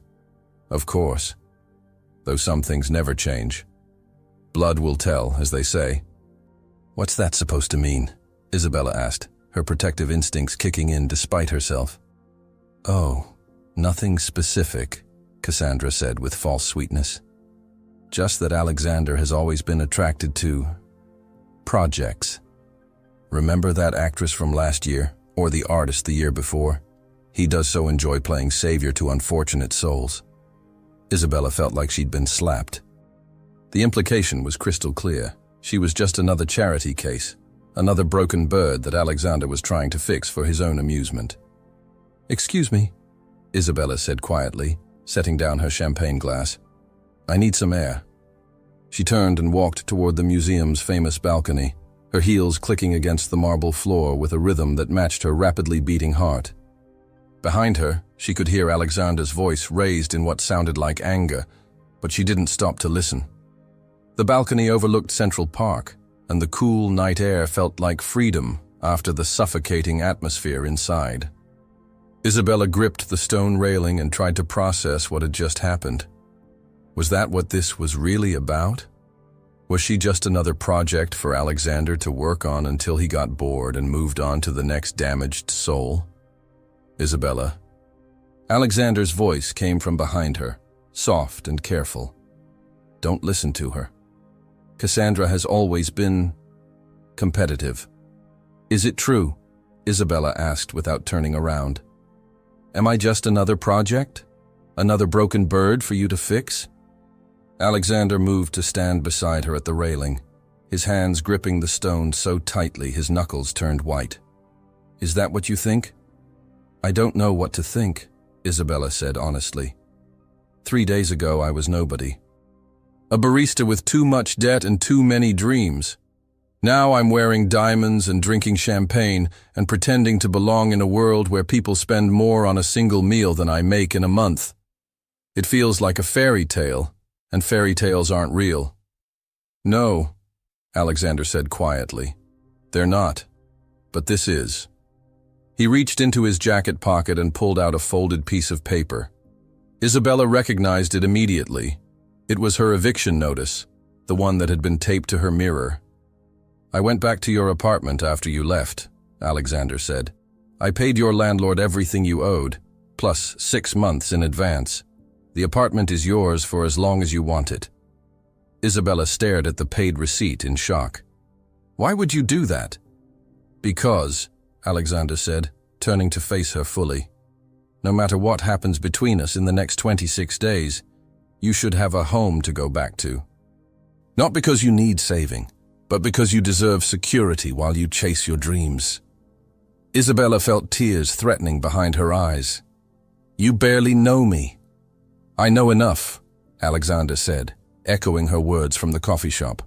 "Of course. Though some things never change. Blood will tell, as they say." "What's that supposed to mean?" Isabella asked, her protective instincts kicking in despite herself. "Oh, nothing specific," Cassandra said with false sweetness. "Just that Alexander has always been attracted to projects. Remember that actress from last year, or the artist the year before? He does so enjoy playing savior to unfortunate souls." Isabella felt like she'd been slapped. The implication was crystal clear. She was just another charity case, another broken bird that Alexander was trying to fix for his own amusement. "Excuse me," Isabella said quietly, setting down her champagne glass. "I need some air." She turned and walked toward the museum's famous balcony, her heels clicking against the marble floor with a rhythm that matched her rapidly beating heart. Behind her, she could hear Alexander's voice raised in what sounded like anger, but she didn't stop to listen. The balcony overlooked Central Park, and the cool night air felt like freedom after the suffocating atmosphere inside. Isabella gripped the stone railing and tried to process what had just happened. Was that what this was really about? Was she just another project for Alexander to work on until he got bored and moved on to the next damaged soul? Isabella. Alexander's voice came from behind her, soft and careful. Don't listen to her. Cassandra has always been competitive. Is it true? Isabella asked without turning around. Am I just another project? Another broken bird for you to fix? Alexander moved to stand beside her at the railing, his hands gripping the stone so tightly his knuckles turned white. Is that what you think? I don't know what to think, Isabella said honestly. 3 days ago I was nobody. A barista with too much debt and too many dreams. Now I'm wearing diamonds and drinking champagne and pretending to belong in a world where people spend more on a single meal than I make in a month. It feels like a fairy tale, and fairy tales aren't real. No, Alexander said quietly. They're not. But this is. He reached into his jacket pocket and pulled out a folded piece of paper. Isabella recognized it immediately. It was her eviction notice, the one that had been taped to her mirror. I went back to your apartment after you left, Alexander said. I paid your landlord everything you owed, plus 6 months in advance. The apartment is yours for as long as you want it. Isabella stared at the paid receipt in shock. Why would you do that? Because, Alexander said, turning to face her fully. No matter what happens between us in the next 26 days, you should have a home to go back to. Not because you need saving, but because you deserve security while you chase your dreams. Isabella felt tears threatening behind her eyes. You barely know me. I know enough, Alexander said, echoing her words from the coffee shop.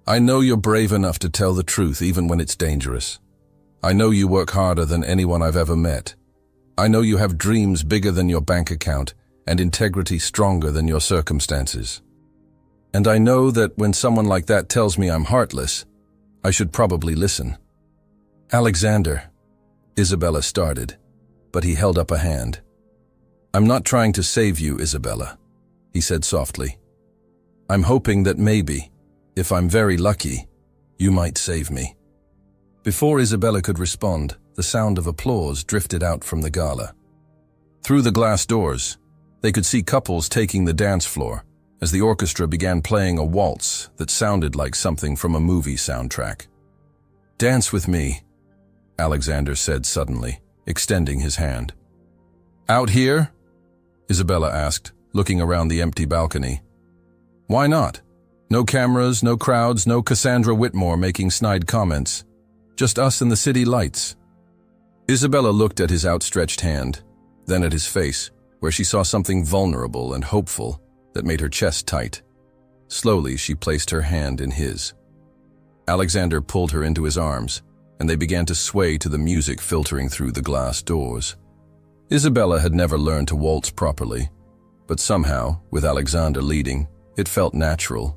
I know you're brave enough to tell the truth even when it's dangerous. I know you work harder than anyone I've ever met. I know you have dreams bigger than your bank account and integrity stronger than your circumstances. And I know that when someone like that tells me I'm heartless, I should probably listen. Alexander, Isabella started, but he held up a hand. I'm not trying to save you, Isabella, he said softly. I'm hoping that maybe, if I'm very lucky, you might save me. Before Isabella could respond, the sound of applause drifted out from the gala. Through the glass doors, they could see couples taking the dance floor as the orchestra began playing a waltz that sounded like something from a movie soundtrack. Dance with me, Alexander said suddenly, extending his hand. Out here? Isabella asked, looking around the empty balcony. Why not? No cameras, no crowds, no Cassandra Whitmore making snide comments. Just us and the city lights. Isabella looked at his outstretched hand, then at his face, where she saw something vulnerable and hopeful that made her chest tight. Slowly, she placed her hand in his. Alexander pulled her into his arms, and they began to sway to the music filtering through the glass doors. Isabella had never learned to waltz properly, but somehow, with Alexander leading, it felt natural.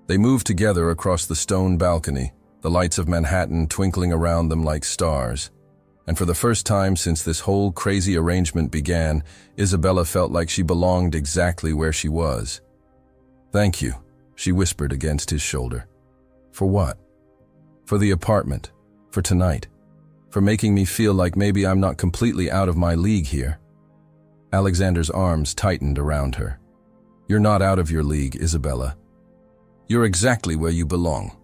They moved together across the stone balcony, the lights of Manhattan twinkling around them like stars. And for the first time since this whole crazy arrangement began, Isabella felt like she belonged exactly where she was. Thank you, she whispered against his shoulder. For what? For the apartment, for tonight, for making me feel like maybe I'm not completely out of my league here. Alexander's arms tightened around her. You're not out of your league, Isabella. You're exactly where you belong.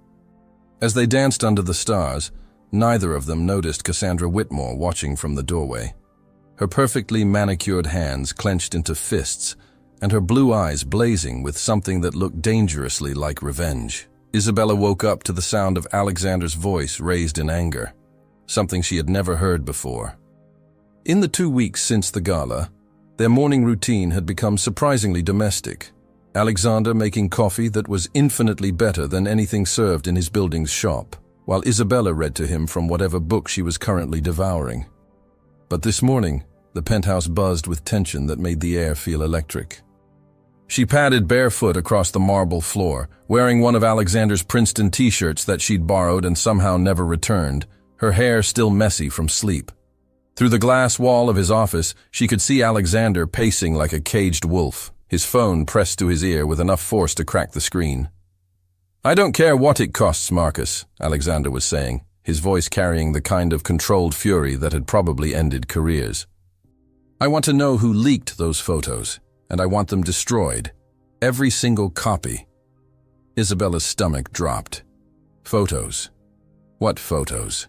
As they danced under the stars, neither of them noticed Cassandra Whitmore watching from the doorway. Her perfectly manicured hands clenched into fists, and her blue eyes blazing with something that looked dangerously like revenge. Isabella woke up to the sound of Alexander's voice raised in anger, something she had never heard before. In the 2 weeks since the gala, their morning routine had become surprisingly domestic. Alexander making coffee that was infinitely better than anything served in his building's shop, while Isabella read to him from whatever book she was currently devouring. But this morning, the penthouse buzzed with tension that made the air feel electric. She padded barefoot across the marble floor, wearing one of Alexander's Princeton t-shirts that she'd borrowed and somehow never returned, her hair still messy from sleep. Through the glass wall of his office, she could see Alexander pacing like a caged wolf, his phone pressed to his ear with enough force to crack the screen. "I don't care what it costs, Marcus," Alexander was saying, his voice carrying the kind of controlled fury that had probably ended careers. "I want to know who leaked those photos, and I want them destroyed. Every single copy." Isabella's stomach dropped. Photos. What photos?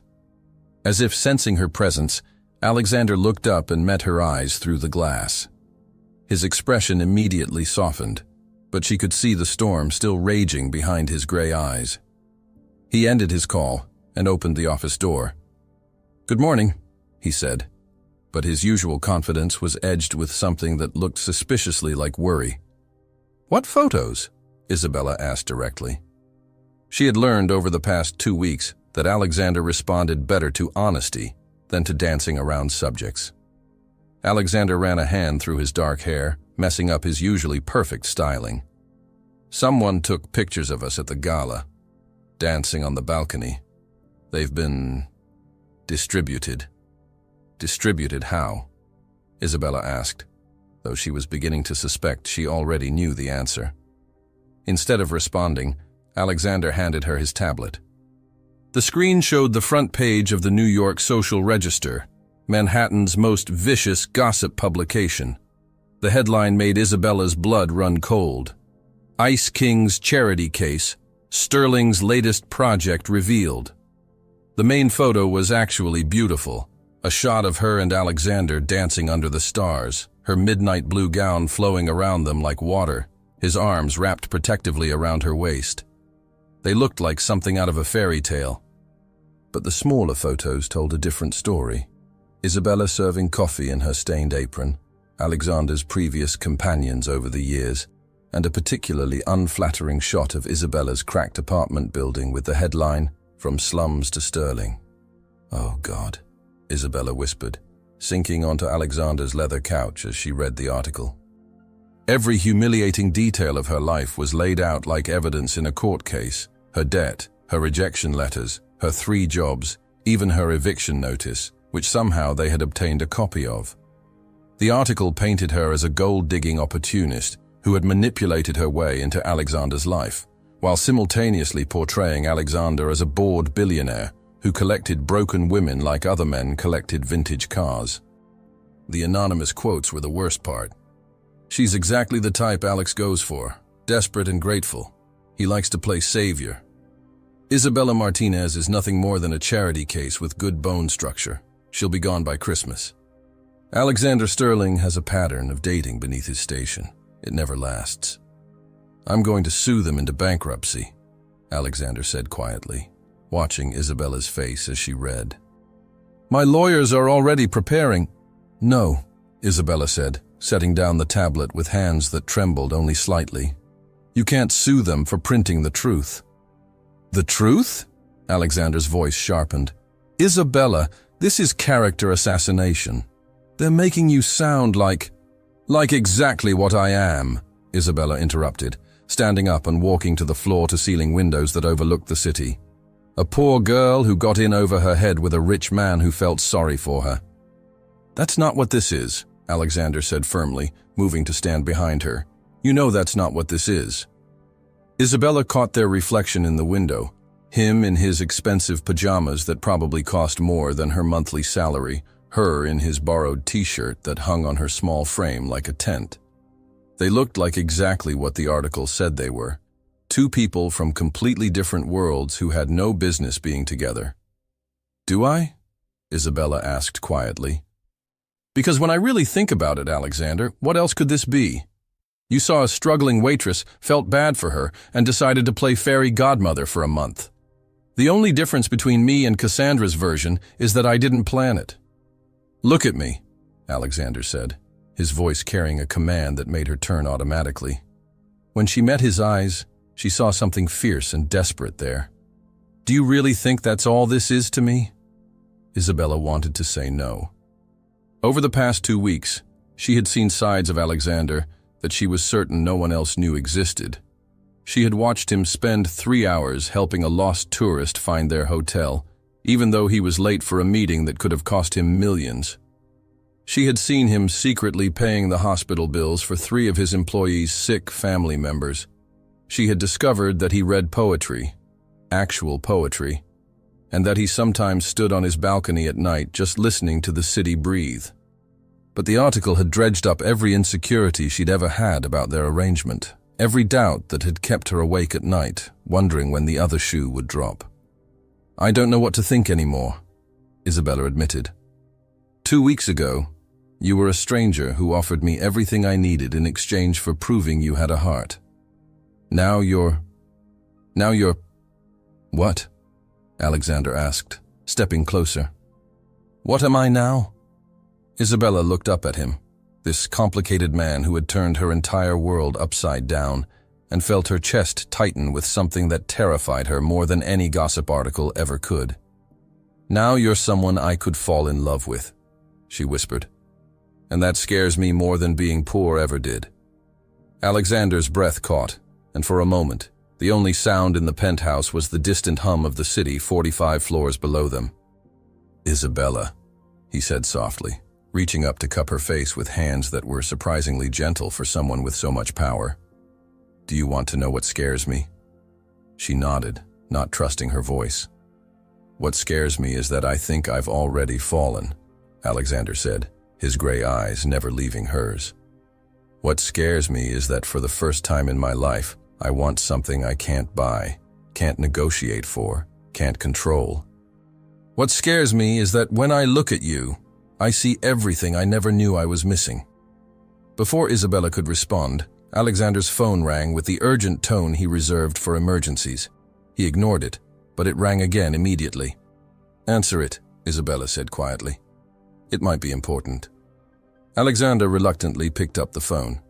As if sensing her presence, Alexander looked up and met her eyes through the glass. His expression immediately softened, but she could see the storm still raging behind his gray eyes. He ended his call and opened the office door. "Good morning," he said, but his usual confidence was edged with something that looked suspiciously like worry. "What photos?" Isabella asked directly. She had learned over the past 2 weeks that Alexander responded better to honesty than to dancing around subjects. Alexander ran a hand through his dark hair, messing up his usually perfect styling. "Someone took pictures of us at the gala, dancing on the balcony. They've been distributed." "Distributed how?" Isabella asked, though she was beginning to suspect she already knew the answer. Instead of responding, Alexander handed her his tablet. The screen showed the front page of the New York Social Register, Manhattan's most vicious gossip publication. The headline made Isabella's blood run cold. "Ice King's charity case, Sterling's latest project revealed." The main photo was actually beautiful, a shot of her and Alexander dancing under the stars, her midnight blue gown flowing around them like water, his arms wrapped protectively around her waist. They looked like something out of a fairy tale. But the smaller photos told a different story. Isabella serving coffee in her stained apron, Alexander's previous companions over the years, and a particularly unflattering shot of Isabella's cracked apartment building with the headline, "From Slums to Sterling." "Oh God," Isabella whispered, sinking onto Alexander's leather couch as she read the article. Every humiliating detail of her life was laid out like evidence in a court case: her debt, her rejection letters, her 3 jobs, even her eviction notice, which somehow they had obtained a copy of. The article painted her as a gold-digging opportunist who had manipulated her way into Alexander's life, while simultaneously portraying Alexander as a bored billionaire who collected broken women like other men collected vintage cars. The anonymous quotes were the worst part. "She's exactly the type Alex goes for, desperate and grateful. He likes to play savior. Isabella Martinez is nothing more than a charity case with good bone structure. She'll be gone by Christmas. Alexander Sterling has a pattern of dating beneath his station. It never lasts. I'm going to sue them into bankruptcy," Alexander said quietly, watching Isabella's face as she read. "My lawyers are already preparing." "No," Isabella said, setting down the tablet with hands that trembled only slightly. "You can't sue them for printing the truth." "The truth?" Alexander's voice sharpened. "Isabella, this is character assassination. They're making you sound like exactly what I am," Isabella interrupted, standing up and walking to the floor-to-ceiling windows that overlooked the city. "A poor girl who got in over her head with a rich man who felt sorry for her." "That's not what this is," Alexander said firmly, moving to stand behind her. "You know that's not what this is." Isabella caught their reflection in the window, him in his expensive pajamas that probably cost more than her monthly salary, her in his borrowed t-shirt that hung on her small frame like a tent. They looked like exactly what the article said they were: 2 people from completely different worlds who had no business being together. "Do I?" Isabella asked quietly. "Because when I really think about it, Alexander, what else could this be? You saw a struggling waitress, felt bad for her, and decided to play fairy godmother for a month. The only difference between me and Cassandra's version is that I didn't plan it." "Look at me," Alexander said, his voice carrying a command that made her turn automatically. When she met his eyes, she saw something fierce and desperate there. "Do you really think that's all this is to me?" Isabella wanted to say no. Over the past 2 weeks, she had seen sides of Alexander that she was certain no one else knew existed. She had watched him spend 3 hours helping a lost tourist find their hotel, even though he was late for a meeting that could have cost him millions. She had seen him secretly paying the hospital bills for 3 of his employees' sick family members. She had discovered that he read poetry, actual poetry, and that he sometimes stood on his balcony at night just listening to the city breathe. But the article had dredged up every insecurity she'd ever had about their arrangement, every doubt that had kept her awake at night, wondering when the other shoe would drop. "I don't know what to think anymore," Isabella admitted. "2 weeks ago, you were a stranger who offered me everything I needed in exchange for proving you had a heart. Now you're... What?" Alexander asked, stepping closer. "What am I now?" Isabella looked up at him, this complicated man who had turned her entire world upside down, and felt her chest tighten with something that terrified her more than any gossip article ever could. "Now you're someone I could fall in love with," she whispered. "And that scares me more than being poor ever did." Alexander's breath caught, and for a moment, the only sound in the penthouse was the distant hum of the city 45 floors below them. "Isabella," he said softly, reaching up to cup her face with hands that were surprisingly gentle for someone with so much power. "Do you want to know what scares me?" She nodded, not trusting her voice. "What scares me is that I think I've already fallen," Alexander said, his gray eyes never leaving hers. "What scares me is that for the first time in my life, I want something I can't buy, can't negotiate for, can't control. What scares me is that when I look at you, I see everything I never knew I was missing." Before Isabella could respond, Alexander's phone rang with the urgent tone he reserved for emergencies. He ignored it, but it rang again immediately. "Answer it," Isabella said quietly. "It might be important." Alexander reluctantly picked up the phone.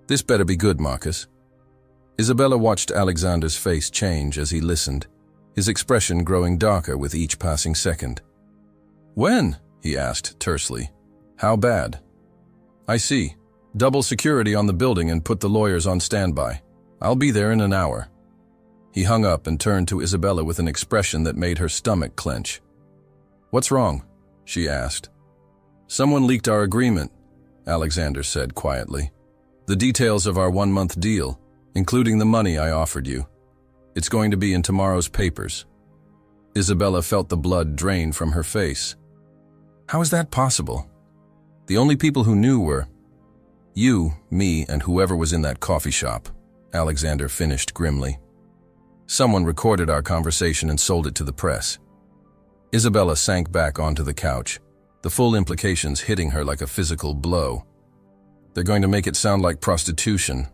"This better be good, Marcus." Isabella watched Alexander's face change as he listened, his expression growing darker with each passing second. "When?" he asked tersely. "How bad?" "I see. Double security on the building and put the lawyers on standby. I'll be there in an hour." He hung up and turned to Isabella with an expression that made her stomach clench. "What's wrong?" she asked. "Someone leaked our agreement," Alexander said quietly. "The details of our 1-month deal, including the money I offered you. It's going to be in tomorrow's papers." Isabella felt the blood drain from her face. "How is that possible? The only people who knew were you, me, and whoever was in that coffee shop," Alexander finished grimly. "Someone recorded our conversation and sold it to the press." Isabella sank back onto the couch, the full implications hitting her like a physical blow. "They're going to make it sound like prostitution,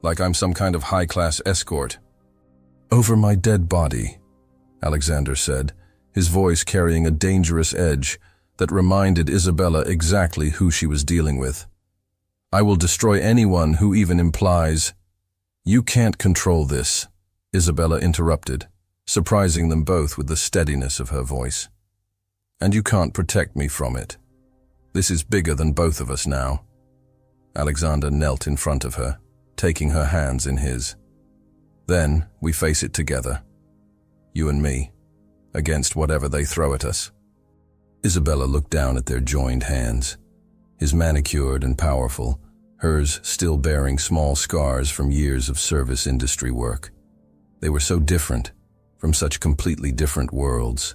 like I'm some kind of high-class escort." "Over my dead body," Alexander said, his voice carrying a dangerous edge that reminded Isabella exactly who she was dealing with. "I will destroy anyone who even implies—" "You can't control this," Isabella interrupted, surprising them both with the steadiness of her voice. "And you can't protect me from it. This is bigger than both of us now." Alexander knelt in front of her, taking her hands in his. "Then we face it together. You and me, against whatever they throw at us." Isabella looked down at their joined hands, his manicured and powerful, hers still bearing small scars from years of service industry work. They were so different, from such completely different worlds,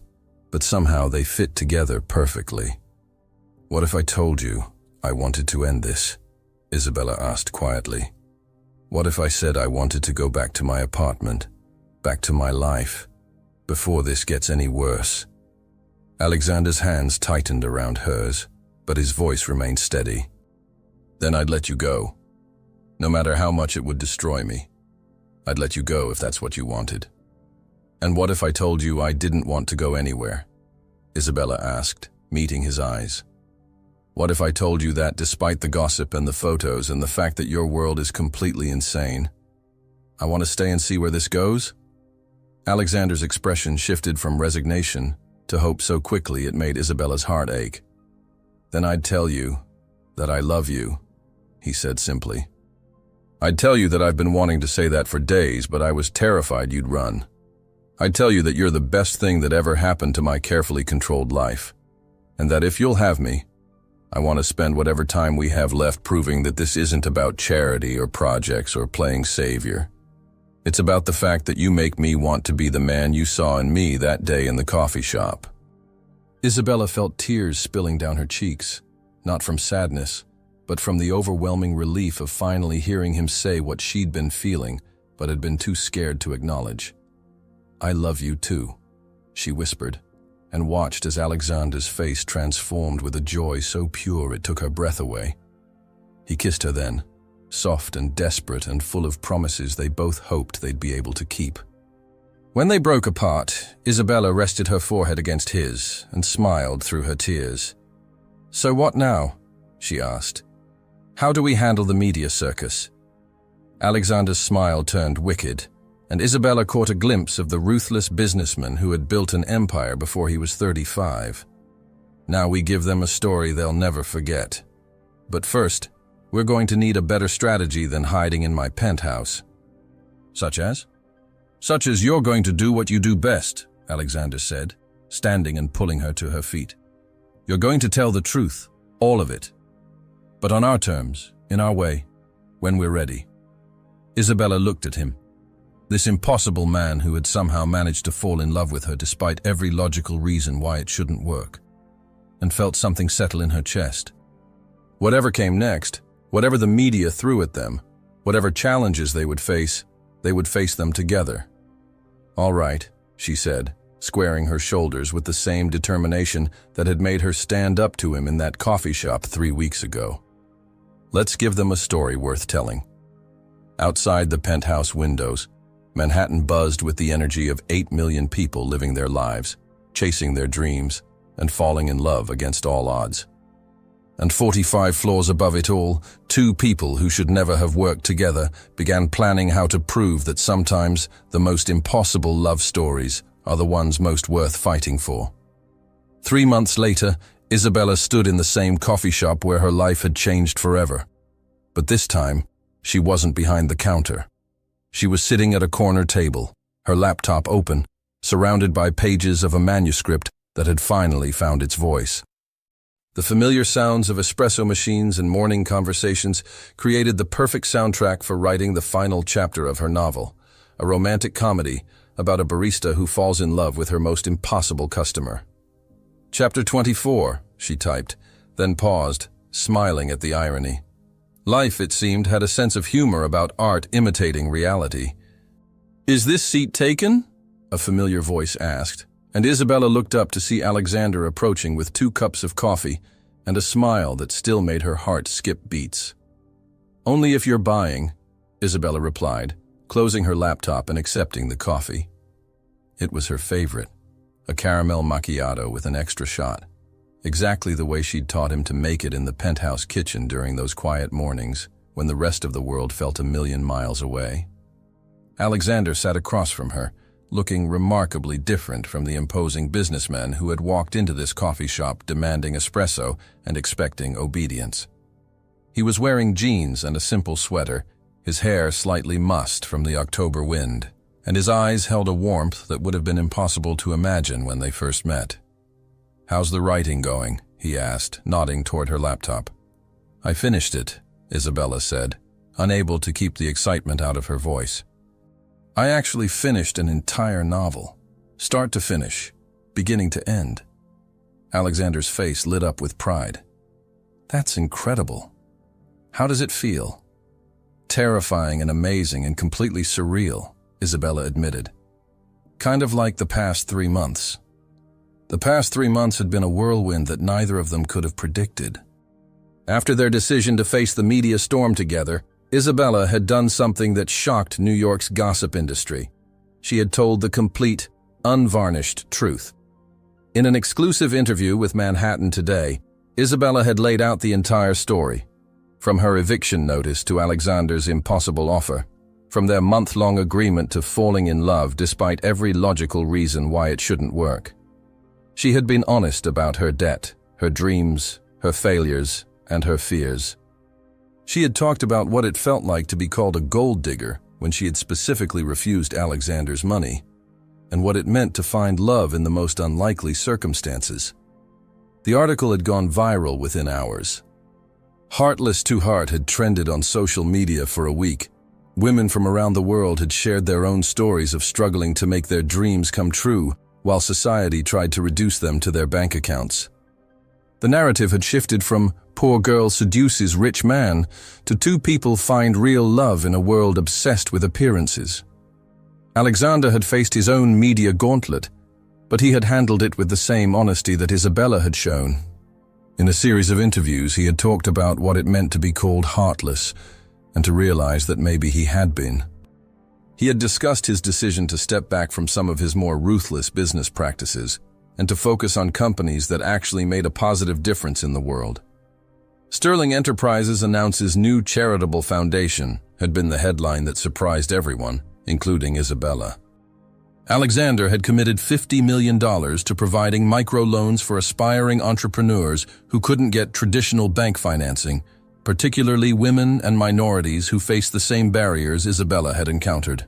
but somehow they fit together perfectly. "What if I told you I wanted to end this?" Isabella asked quietly. "What if I said I wanted to go back to my apartment, back to my life, before this gets any worse?" Alexander's hands tightened around hers, but his voice remained steady. "Then I'd let you go. No matter how much it would destroy me, I'd let you go if that's what you wanted." "And what if I told you I didn't want to go anywhere?" Isabella asked, meeting his eyes. "What if I told you that despite the gossip and the photos and the fact that your world is completely insane, I want to stay and see where this goes?" Alexander's expression shifted from resignation to hope so quickly it made Isabella's heart ache. "Then I'd tell you that I love you," he said simply. I'd tell you that I've been wanting to say that for days, but I was terrified you'd run. I'd tell you that you're the best thing that ever happened to my carefully controlled life, and that if you'll have me, I want to spend whatever time we have left proving that this isn't about charity or projects or playing savior. It's about the fact that you make me want to be the man you saw in me that day in the coffee shop. Isabella felt tears spilling down her cheeks, not from sadness, but from the overwhelming relief of finally hearing him say what she'd been feeling but had been too scared to acknowledge. "I love you too," she whispered, and watched as Alexander's face transformed with a joy so pure it took her breath away. He kissed her then, soft and desperate and full of promises they both hoped they'd be able to keep. When they broke apart, Isabella rested her forehead against his and smiled through her tears. "So what now?" she asked. "How do we handle the media circus?" Alexander's smile turned wicked, and Isabella caught a glimpse of the ruthless businessman who had built an empire before he was 35. "Now we give them a story they'll never forget. But first, we're going to need a better strategy than hiding in my penthouse." "Such as?" "Such as you're going to do what you do best," Alexander said, standing and pulling her to her feet. "You're going to tell the truth, all of it. But on our terms, in our way, when we're ready." Isabella looked at him. This impossible man who had somehow managed to fall in love with her despite every logical reason why it shouldn't work, and felt something settle in her chest. Whatever came next, whatever the media threw at them, whatever challenges they would face them together. "All right," she said, squaring her shoulders with the same determination that had made her stand up to him in that coffee shop 3 weeks ago. "Let's give them a story worth telling." Outside the penthouse windows, Manhattan buzzed with the energy of 8 million people living their lives, chasing their dreams, and falling in love against all odds. And 45 floors above it all, 2 people who should never have worked together began planning how to prove that sometimes the most impossible love stories are the ones most worth fighting for. 3 months later, Isabella stood in the same coffee shop where her life had changed forever. But this time, she wasn't behind the counter. She was sitting at a corner table, her laptop open, surrounded by pages of a manuscript that had finally found its voice. The familiar sounds of espresso machines and morning conversations created the perfect soundtrack for writing the final chapter of her novel, a romantic comedy about a barista who falls in love with her most impossible customer. "Chapter 24, she typed, then paused, smiling at the irony. Life, it seemed, had a sense of humor about art imitating reality. "Is this seat taken?" a familiar voice asked, and Isabella looked up to see Alexander approaching with 2 cups of coffee and a smile that still made her heart skip beats. "Only if you're buying," Isabella replied, closing her laptop and accepting the coffee. It was her favorite, a caramel macchiato with an extra shot. Exactly the way she'd taught him to make it in the penthouse kitchen during those quiet mornings when the rest of the world felt a million miles away. Alexander sat across from her, looking remarkably different from the imposing businessman who had walked into this coffee shop demanding espresso and expecting obedience. He was wearing jeans and a simple sweater, his hair slightly mussed from the October wind, and his eyes held a warmth that would have been impossible to imagine when they first met. "How's the writing going?" he asked, nodding toward her laptop. "I finished it," Isabella said, unable to keep the excitement out of her voice. "I actually finished an entire novel, start to finish, beginning to end." Alexander's face lit up with pride. "That's incredible. How does it feel?" "Terrifying and amazing and completely surreal," Isabella admitted. "Kind of like the past 3 months. The past 3 months had been a whirlwind that neither of them could have predicted." After their decision to face the media storm together, Isabella had done something that shocked New York's gossip industry. She had told the complete, unvarnished truth. In an exclusive interview with Manhattan Today, Isabella had laid out the entire story, from her eviction notice to Alexander's impossible offer, from their month-long agreement to falling in love despite every logical reason why it shouldn't work. She had been honest about her debt, her dreams, her failures, and her fears. She had talked about what it felt like to be called a gold digger when she had specifically refused Alexander's money, and what it meant to find love in the most unlikely circumstances. The article had gone viral within hours. Heartless to Heart had trended on social media for a week. Women from around the world had shared their own stories of struggling to make their dreams come true, while society tried to reduce them to their bank accounts. The narrative had shifted from poor girl seduces rich man to two people find real love in a world obsessed with appearances. Alexander had faced his own media gauntlet, but he had handled it with the same honesty that Isabella had shown. In a series of interviews, he had talked about what it meant to be called heartless, and to realize that maybe he had been. He had discussed his decision to step back from some of his more ruthless business practices and to focus on companies that actually made a positive difference in the world. Sterling Enterprises announces new charitable foundation had been the headline that surprised everyone, including Isabella. Alexander had committed $50 million to providing microloans for aspiring entrepreneurs who couldn't get traditional bank financing, particularly women and minorities who faced the same barriers Isabella had encountered.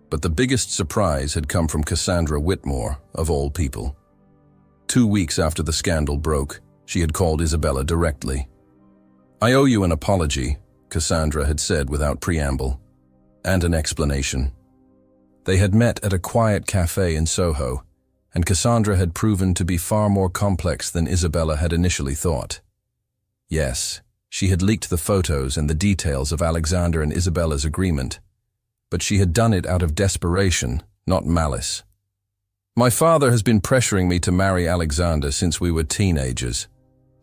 But the biggest surprise had come from Cassandra Whitmore, of all people. 2 weeks after the scandal broke, she had called Isabella directly. "I owe you an apology," Cassandra had said without preamble, "and an explanation." They had met at a quiet cafe in Soho, and Cassandra had proven to be far more complex than Isabella had initially thought. Yes, she had leaked the photos and the details of Alexander and Isabella's agreement, but she had done it out of desperation, not malice. "My father has been pressuring me to marry Alexander since we were teenagers,"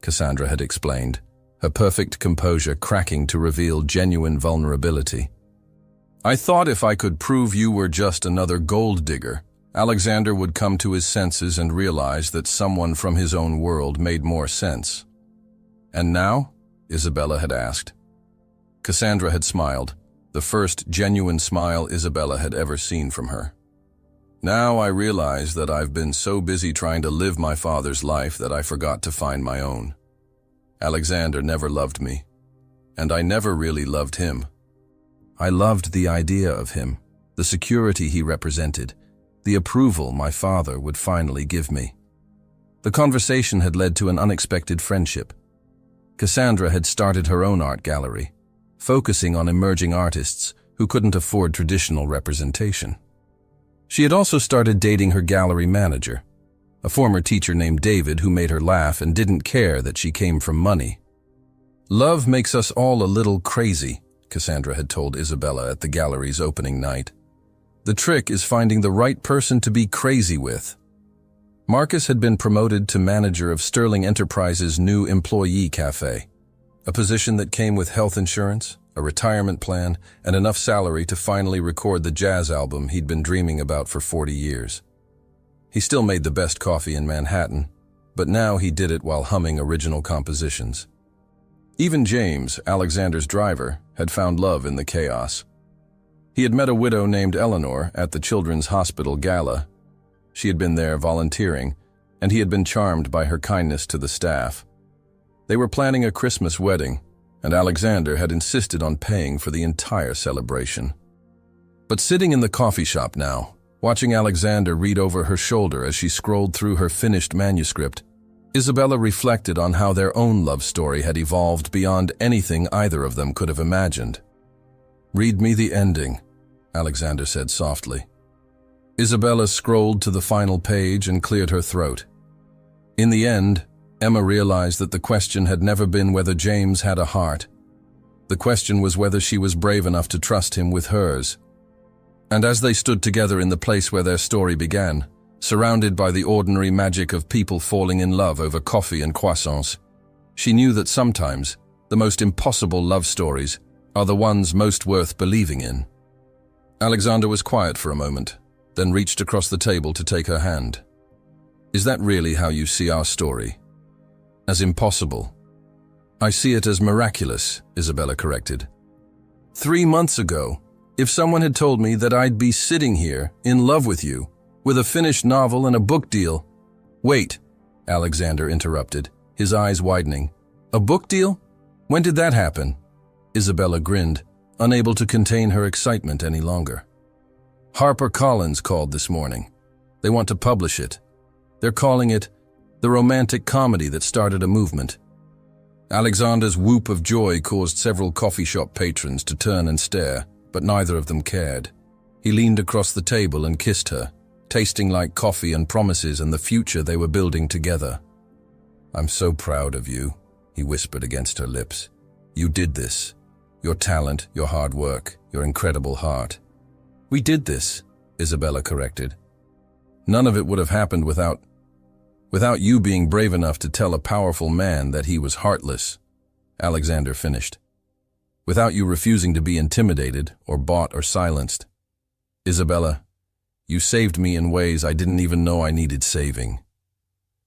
Cassandra had explained, her perfect composure cracking to reveal genuine vulnerability. "I thought if I could prove you were just another gold digger, Alexander would come to his senses and realize that someone from his own world made more sense." "And now?" Isabella had asked. Cassandra had smiled, the first genuine smile Isabella had ever seen from her. "Now I realize that I've been so busy trying to live my father's life that I forgot to find my own. Alexander never loved me, and I never really loved him. I loved the idea of him, the security he represented, the approval my father would finally give me." The conversation had led to an unexpected friendship. Cassandra had started her own art gallery, focusing on emerging artists who couldn't afford traditional representation. She had also started dating her gallery manager, a former teacher named David who made her laugh and didn't care that she came from money. "Love makes us all a little crazy," Cassandra had told Isabella at the gallery's opening night. "The trick is finding the right person to be crazy with." Marcus had been promoted to manager of Sterling Enterprises' new employee cafe, a position that came with health insurance, a retirement plan, and enough salary to finally record the jazz album he'd been dreaming about for 40 years. He still made the best coffee in Manhattan, but now he did it while humming original compositions. Even James, Alexander's driver, had found love in the chaos. He had met a widow named Eleanor at the Children's Hospital Gala. She had been there volunteering, and he had been charmed by her kindness to the staff. They were planning a Christmas wedding, and Alexander had insisted on paying for the entire celebration. But sitting in the coffee shop now, watching Alexander read over her shoulder as she scrolled through her finished manuscript, Isabella reflected on how their own love story had evolved beyond anything either of them could have imagined. "Read me the ending," Alexander said softly. Isabella scrolled to the final page and cleared her throat. In the end, Emma realized that the question had never been whether James had a heart. The question was whether she was brave enough to trust him with hers. And as they stood together in the place where their story began, surrounded by the ordinary magic of people falling in love over coffee and croissants, she knew that sometimes the most impossible love stories are the ones most worth believing in. Alexander was quiet for a moment, then reached across the table to take her hand. "Is that really how you see our story? As impossible?" "I see it as miraculous," Isabella corrected. 3 months ago, if someone had told me that I'd be sitting here, in love with you, with a finished novel and a book deal—" "Wait," Alexander interrupted, his eyes widening. "A book deal? When did that happen?" Isabella grinned, unable to contain her excitement any longer. HarperCollins called this morning. They want to publish it. They're calling it the romantic comedy that started a movement. Alexander's whoop of joy caused several coffee shop patrons to turn and stare, but neither of them cared. He leaned across the table and kissed her, tasting like coffee and promises and the future they were building together. "I'm so proud of you," he whispered against her lips. "You did this. Your talent, your hard work, your incredible heart." "We did this," Isabella corrected. "None of it would have happened without you being brave enough to tell a powerful man that he was heartless," Alexander finished. "Without you refusing to be intimidated or bought or silenced. Isabella, you saved me in ways I didn't even know I needed saving."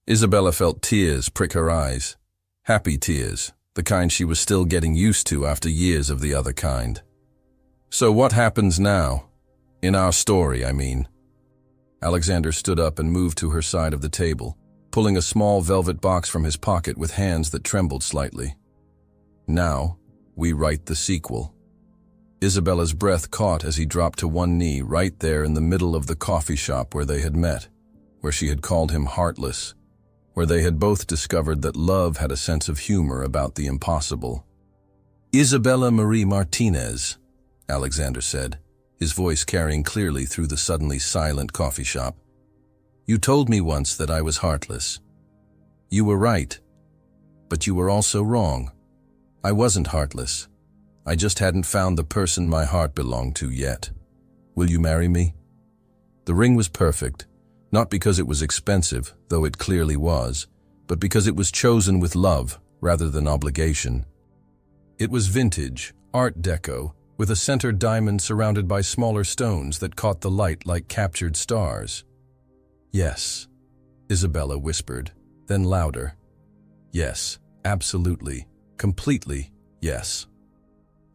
Isabella felt tears prick her eyes. Happy tears, the kind she was still getting used to after years of the other kind. "So what happens now? In our story, I mean." Alexander stood up and moved to her side of the table, pulling a small velvet box from his pocket with hands that trembled slightly. "Now, we write the sequel." Isabella's breath caught as he dropped to one knee right there in the middle of the coffee shop where they had met, where she had called him heartless, where they had both discovered that love had a sense of humor about the impossible. "Isabella Marie Martinez," Alexander said, his voice carrying clearly through the suddenly silent coffee shop. "You told me once that I was heartless. You were right, but you were also wrong. I wasn't heartless. I just hadn't found the person my heart belonged to yet. Will you marry me?" The ring was perfect, not because it was expensive, though it clearly was, but because it was chosen with love rather than obligation. It was vintage, Art Deco, with a center diamond surrounded by smaller stones that caught the light like captured stars. "Yes," Isabella whispered, then louder. "Yes, absolutely, completely, yes."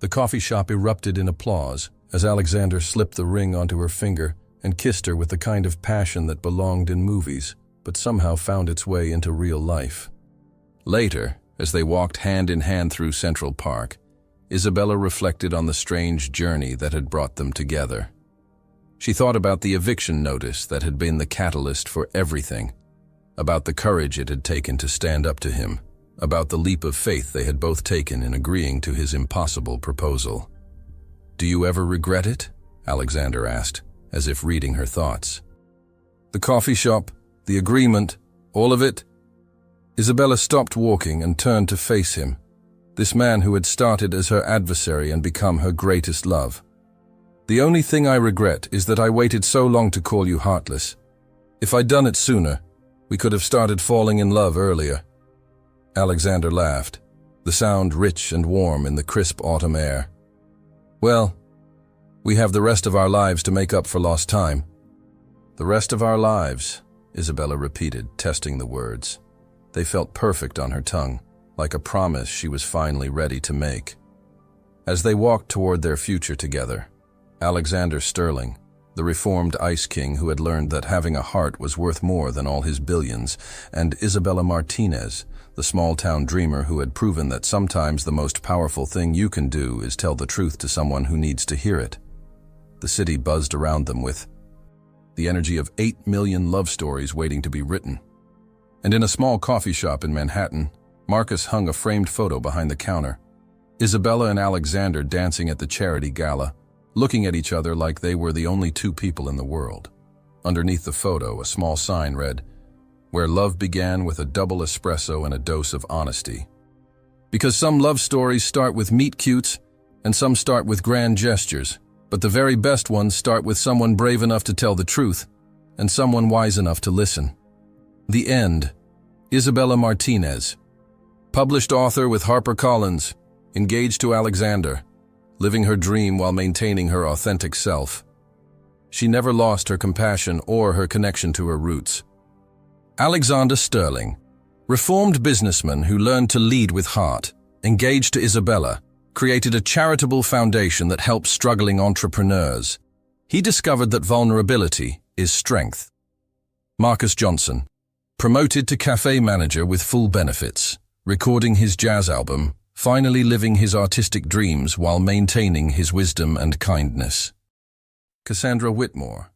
The coffee shop erupted in applause as Alexander slipped the ring onto her finger and kissed her with the kind of passion that belonged in movies, but somehow found its way into real life. Later, as they walked hand in hand through Central Park, Isabella reflected on the strange journey that had brought them together. She thought about the eviction notice that had been the catalyst for everything, about the courage it had taken to stand up to him, about the leap of faith they had both taken in agreeing to his impossible proposal. "Do you ever regret it?" Alexander asked, as if reading her thoughts. "The coffee shop, the agreement, all of it?" Isabella stopped walking and turned to face him, this man who had started as her adversary and become her greatest love. "The only thing I regret is that I waited so long to call you heartless. If I'd done it sooner, we could have started falling in love earlier." Alexander laughed, the sound rich and warm in the crisp autumn air. "Well, we have the rest of our lives to make up for lost time." "The rest of our lives," Isabella repeated, testing the words. They felt perfect on her tongue, like a promise she was finally ready to make. As they walked toward their future together, Alexander Sterling, the reformed ice king who had learned that having a heart was worth more than all his billions, and Isabella Martinez, the small-town dreamer who had proven that sometimes the most powerful thing you can do is tell the truth to someone who needs to hear it. The city buzzed around them with the energy of 8 million love stories waiting to be written. And in a small coffee shop in Manhattan, Marcus hung a framed photo behind the counter. Isabella and Alexander dancing at the charity gala, looking at each other like they were the only two people in the world. Underneath the photo, a small sign read, "Where love began with a double espresso and a dose of honesty." Because some love stories start with meet-cutes, and some start with grand gestures, but the very best ones start with someone brave enough to tell the truth, and someone wise enough to listen. The End. Isabella Martinez. Published author with HarperCollins, engaged to Alexander, living her dream while maintaining her authentic self. She never lost her compassion or her connection to her roots. Alexander Sterling, reformed businessman who learned to lead with heart, engaged to Isabella, created a charitable foundation that helps struggling entrepreneurs. He discovered that vulnerability is strength. Marcus Johnson, promoted to cafe manager with full benefits, recording his jazz album, finally living his artistic dreams while maintaining his wisdom and kindness. Cassandra Whitmore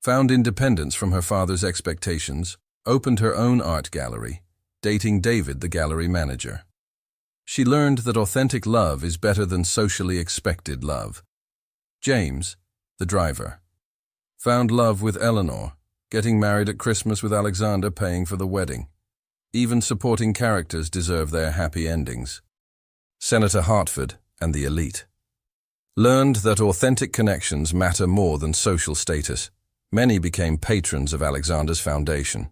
found independence from her father's expectations, opened her own art gallery, dating David, the gallery manager. She learned that authentic love is better than socially expected love. James, the driver, found love with Eleanor, getting married at Christmas with Alexander paying for the wedding. Even supporting characters deserve their happy endings. Senator Hartford and the elite learned that authentic connections matter more than social status. Many became patrons of Alexander's foundation.